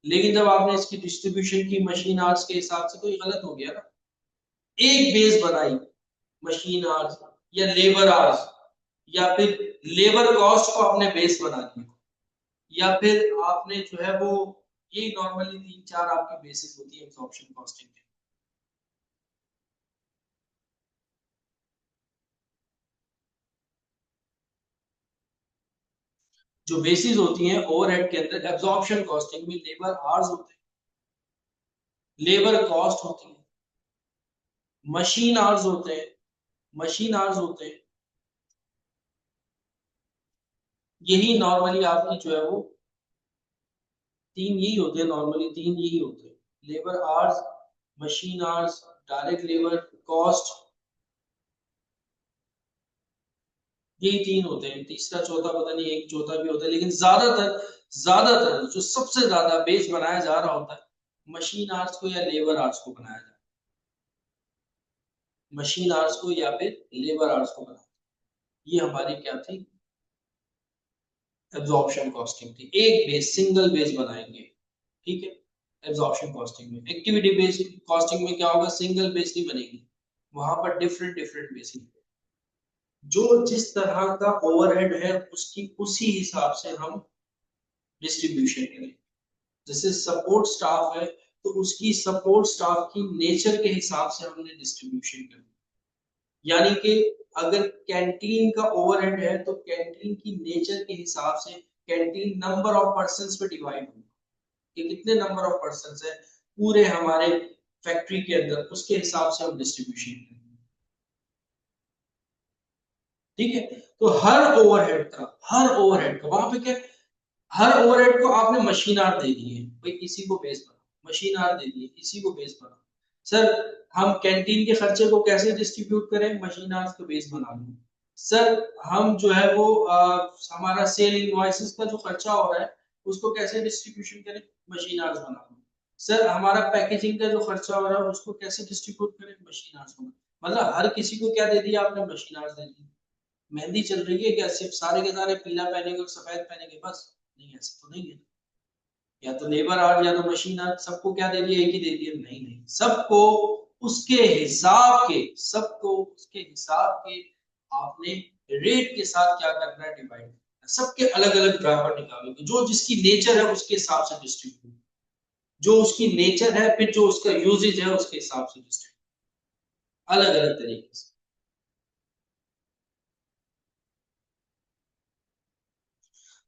लेकिन जब आपने इसकी डिस्ट्रीब्यूशन की मशीन आवर्स के हिसाब से, तो ये गलत हो गया ना। एक बेस बनाई, मशीन आवर्स या लेबर आवर्स, या फिर लेबर कॉस्ट को आपने बेस बना दिया, या फिर आपने जो है वो, ये नॉर्मली तीन चार आपकी बेसिस होती है एब्जॉर्प्शन कॉस्टिंग की। जो बेसिस होती हैं ओवरहेड के अंदर एब्जॉर्प्शन कॉस्टिंग में, लेबर आवर्स होते हैं, लेबर कॉस्ट होती है, मशीन आवर्स होते हैं, मशीन आवर्स होते हैं। यही नॉर्मली आपकी जो है वो तीन यही होते हैं, नॉर्मली तीन यही होते हैं, labour hours, machine hours, direct labour cost. यही तीन होते हैं, तीसरा चौथा पता नहीं, एक चौथा भी होता है, लेकिन ज्यादातर जो सबसे ज्यादा बेस बनाया जा रहा होता है मशीन आवर्स को या लेबर आवर्स को बनाया जाता है, मशीन आवर्स को या फिर लेबर आवर्स को बनाया। ये हमारी क्या थी, एब्जॉर्प्शन कॉस्टिंग थी। एक बेस, सिंगल बेस बनाएंगे। ठीक है, एब्जॉर्प्शन कॉस्टिंग में। एक्टिविटी बेस्ड कॉस्टिंग में क्या होगा, सिंगल बेस नहीं बनेगी, वहां पर डिफरेंट डिफरेंट बेस, जो जिस तरह का ओवरहेड है उसकी उसी हिसाब से हम डिस्ट्रीब्यूशन करें। जैसे सपोर्ट स्टाफ है तो उसकी सपोर्ट स्टाफ की नेचर के हिसाब से हमने डिस्ट्रीब्यूशन करें। यानी कि अगर कैंटीन का ओवरहेड है तो कैंटीन की नेचर के हिसाब से कैंटीन नंबर ऑफ पर्सन पे डिवाइड होगा कि कितने नंबर ऑफ पर्सन है पूरे हमारे फैक्ट्री के अंदर, उसके हिसाब से हम डिस्ट्रीब्यूशन करें। ठीक है, तो हर ओवरहेड का वहां पे क्या, हर ओवरहेड को आपने मशीन आर दे दिए भाई, इसी को बेस बना, मशीन आर दे दिए, इसी को बेस बना। सर हम कैंटीन के खर्चे को कैसे डिस्ट्रीब्यूट करें, मशीन आर्स को बेस बना दूं। सर हम जो है वो हमारा सेल इनवॉइसेस का जो खर्चा हो रहा है उसको कैसे डिस्ट्रीब्यूशन करें, मशीन आर्स बना दूं। सर हमारा पैकेजिंग का जो खर्चा हो रहा है उसको कैसे डिस्ट्रीब्यूट करें? मशीन आर्ट्स में मतलब हर किसी को क्या दे दिया आपने? मशीन आर्ट्स दे दी। मेहंदी चल रही है क्या सिर्फ सारे के सारे पीला पहनेंगे और सफेद पहनेंगे बस? नहीं, ऐसा तो नहीं है। या तो लेबर आर्ट या तो मशीन आर्ट, सबको क्या दे दिया? एक ही दे दिया? नहीं नहीं, सबको सबको उसके हिसाब के आपने रेट के साथ क्या करना है? डिवाइड। सबके अलग अलग ड्राइवर निकालोगे, जो जिसकी नेचर है उसके हिसाब से डिस्ट्रीब्यूट, जो उसकी नेचर है फिर जो उसका यूजेज है उसके हिसाब से डिस्ट्रीब्यूट, अलग अलग तरीके से।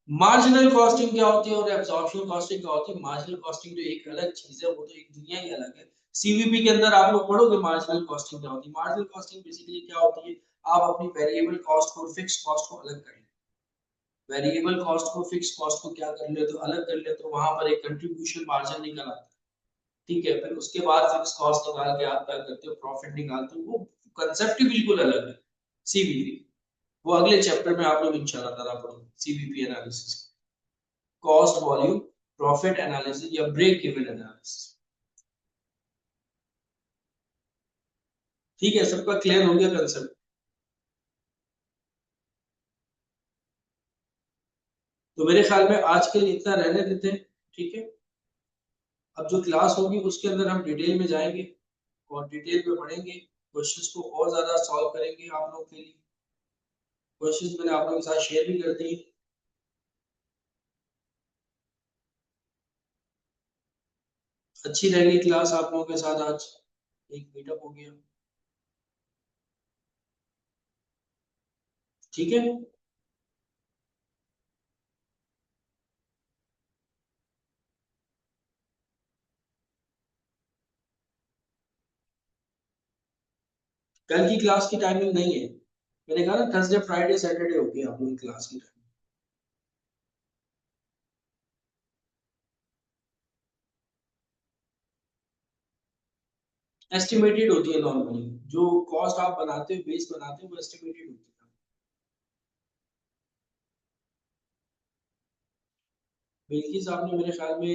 मार्जिनल कॉस्टिंग क्या होती है और एब्जॉर्प्शन कॉस्टिंग क्या होती है? मार्जिनल कॉस्टिंग जो एक अलग चीज है, वो तो एक दुनिया ही अलग है। सीवीपी के अंदर आप लोग पढ़ोगे मार्जिनल कॉस्टिंग क्या होती है। मार्जिनल कॉस्टिंग बेसिकली क्या होती है? आप अपनी वेरिएबल कॉस्ट को और फिक्स कॉस्ट को अलग कर लेते हो। वेरिएबल कॉस्ट को फिक्स कॉस्ट को क्या कर लेते हो? अलग कर लेते हो। वहां पर एक कंट्रीब्यूशन मार्जिन निकल आता है। ठीक है, फिर उसके बाद फिक्स कॉस्ट निकाल के आप क्या करते हो? प्रॉफिट निकालते हो। वो कंसेप्ट ही बिल्कुल अलग है सीवीपी। वो अगले चैप्टर में आप लोग इंशाल्लाह ताला पढ़ोगे CVP analysis, cost volume profit analysis या ब्रेक इवन एनालिसिस। ठीक है, सबका क्लियर हो गया कंसेप्ट? तो मेरे ख्याल में आज के लिए इतना रहने देते हैं। ठीक है, अब जो क्लास होगी उसके अंदर हम डिटेल में जाएंगे और डिटेल में पढ़ेंगे, क्वेश्चंस को और ज्यादा सॉल्व करेंगे आप लोगों के लिए। क्वेश्चंस मैंने आप लोगों के साथ शेयर भी कर दिए। अच्छी रहेगी क्लास आप लोगों के साथ आज, एक मीटअप हो गया। ठीक है, कल की क्लास की टाइमिंग नहीं है। मैंने कहा ना थर्सडे फ्राइडे सैटरडे होगी आप लोगों की क्लास की टाइमिंग। एस्टिमेटेड होती है नॉर्मली। जो कॉस्ट आप बनाते हो, बेस बनाते हो, वो एस्टिमेटेड होती है। बिल्कि साहब ने मेरे ख्याल में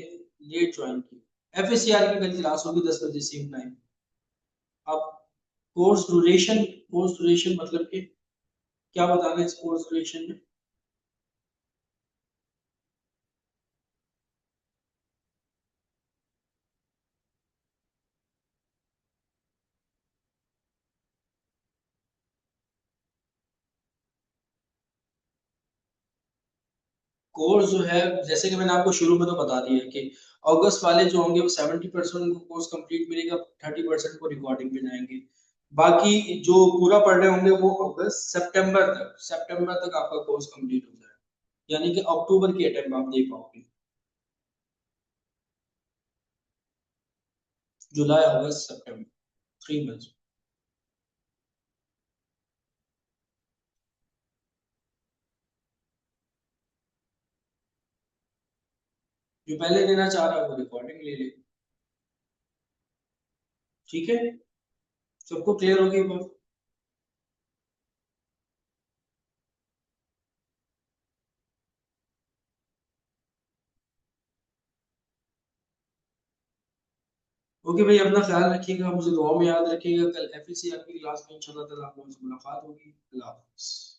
लेट ज्वाइन की। एफएससीआर की कल क्लास होगी 10 बजे सेम टाइम। अब कोर्स ड्यूरेशन मतलब कि क्या बताना है इस कोर्स ड्यूरेशन में? कोर्स जो है, जैसे कि मैंने आपको शुरू में तो बता दिया है कि अगस्त वाले जो होंगे वो 70% उनको कोर्स कंप्लीट मिलेगा, 30% को रिकॉर्डिंग में जाएंगे। बाकी जो पूरा पढ़ रहे होंगे वो अगस्त सितंबर तक आपका कोर्स कंप्लीट हो जाएगा, यानी कि अक्टूबर की अटेम्प्ट आप दे पाओगे। जुलाई अगस्त सितंबर, 3 मंथ। जो पहले देना चाह रहा है वो रिकॉर्डिंग ले ले। ठीक है, सबको क्लियर हो गई बात? ओके भाई, अपना ख्याल रखिएगा, मुझे दुआ में याद रखिएगा। कल एफएससी आपकी क्लास में इंशाल्लाह ताला आप लोगों से मुलाकात होगी। अल्लाह हाफिज़।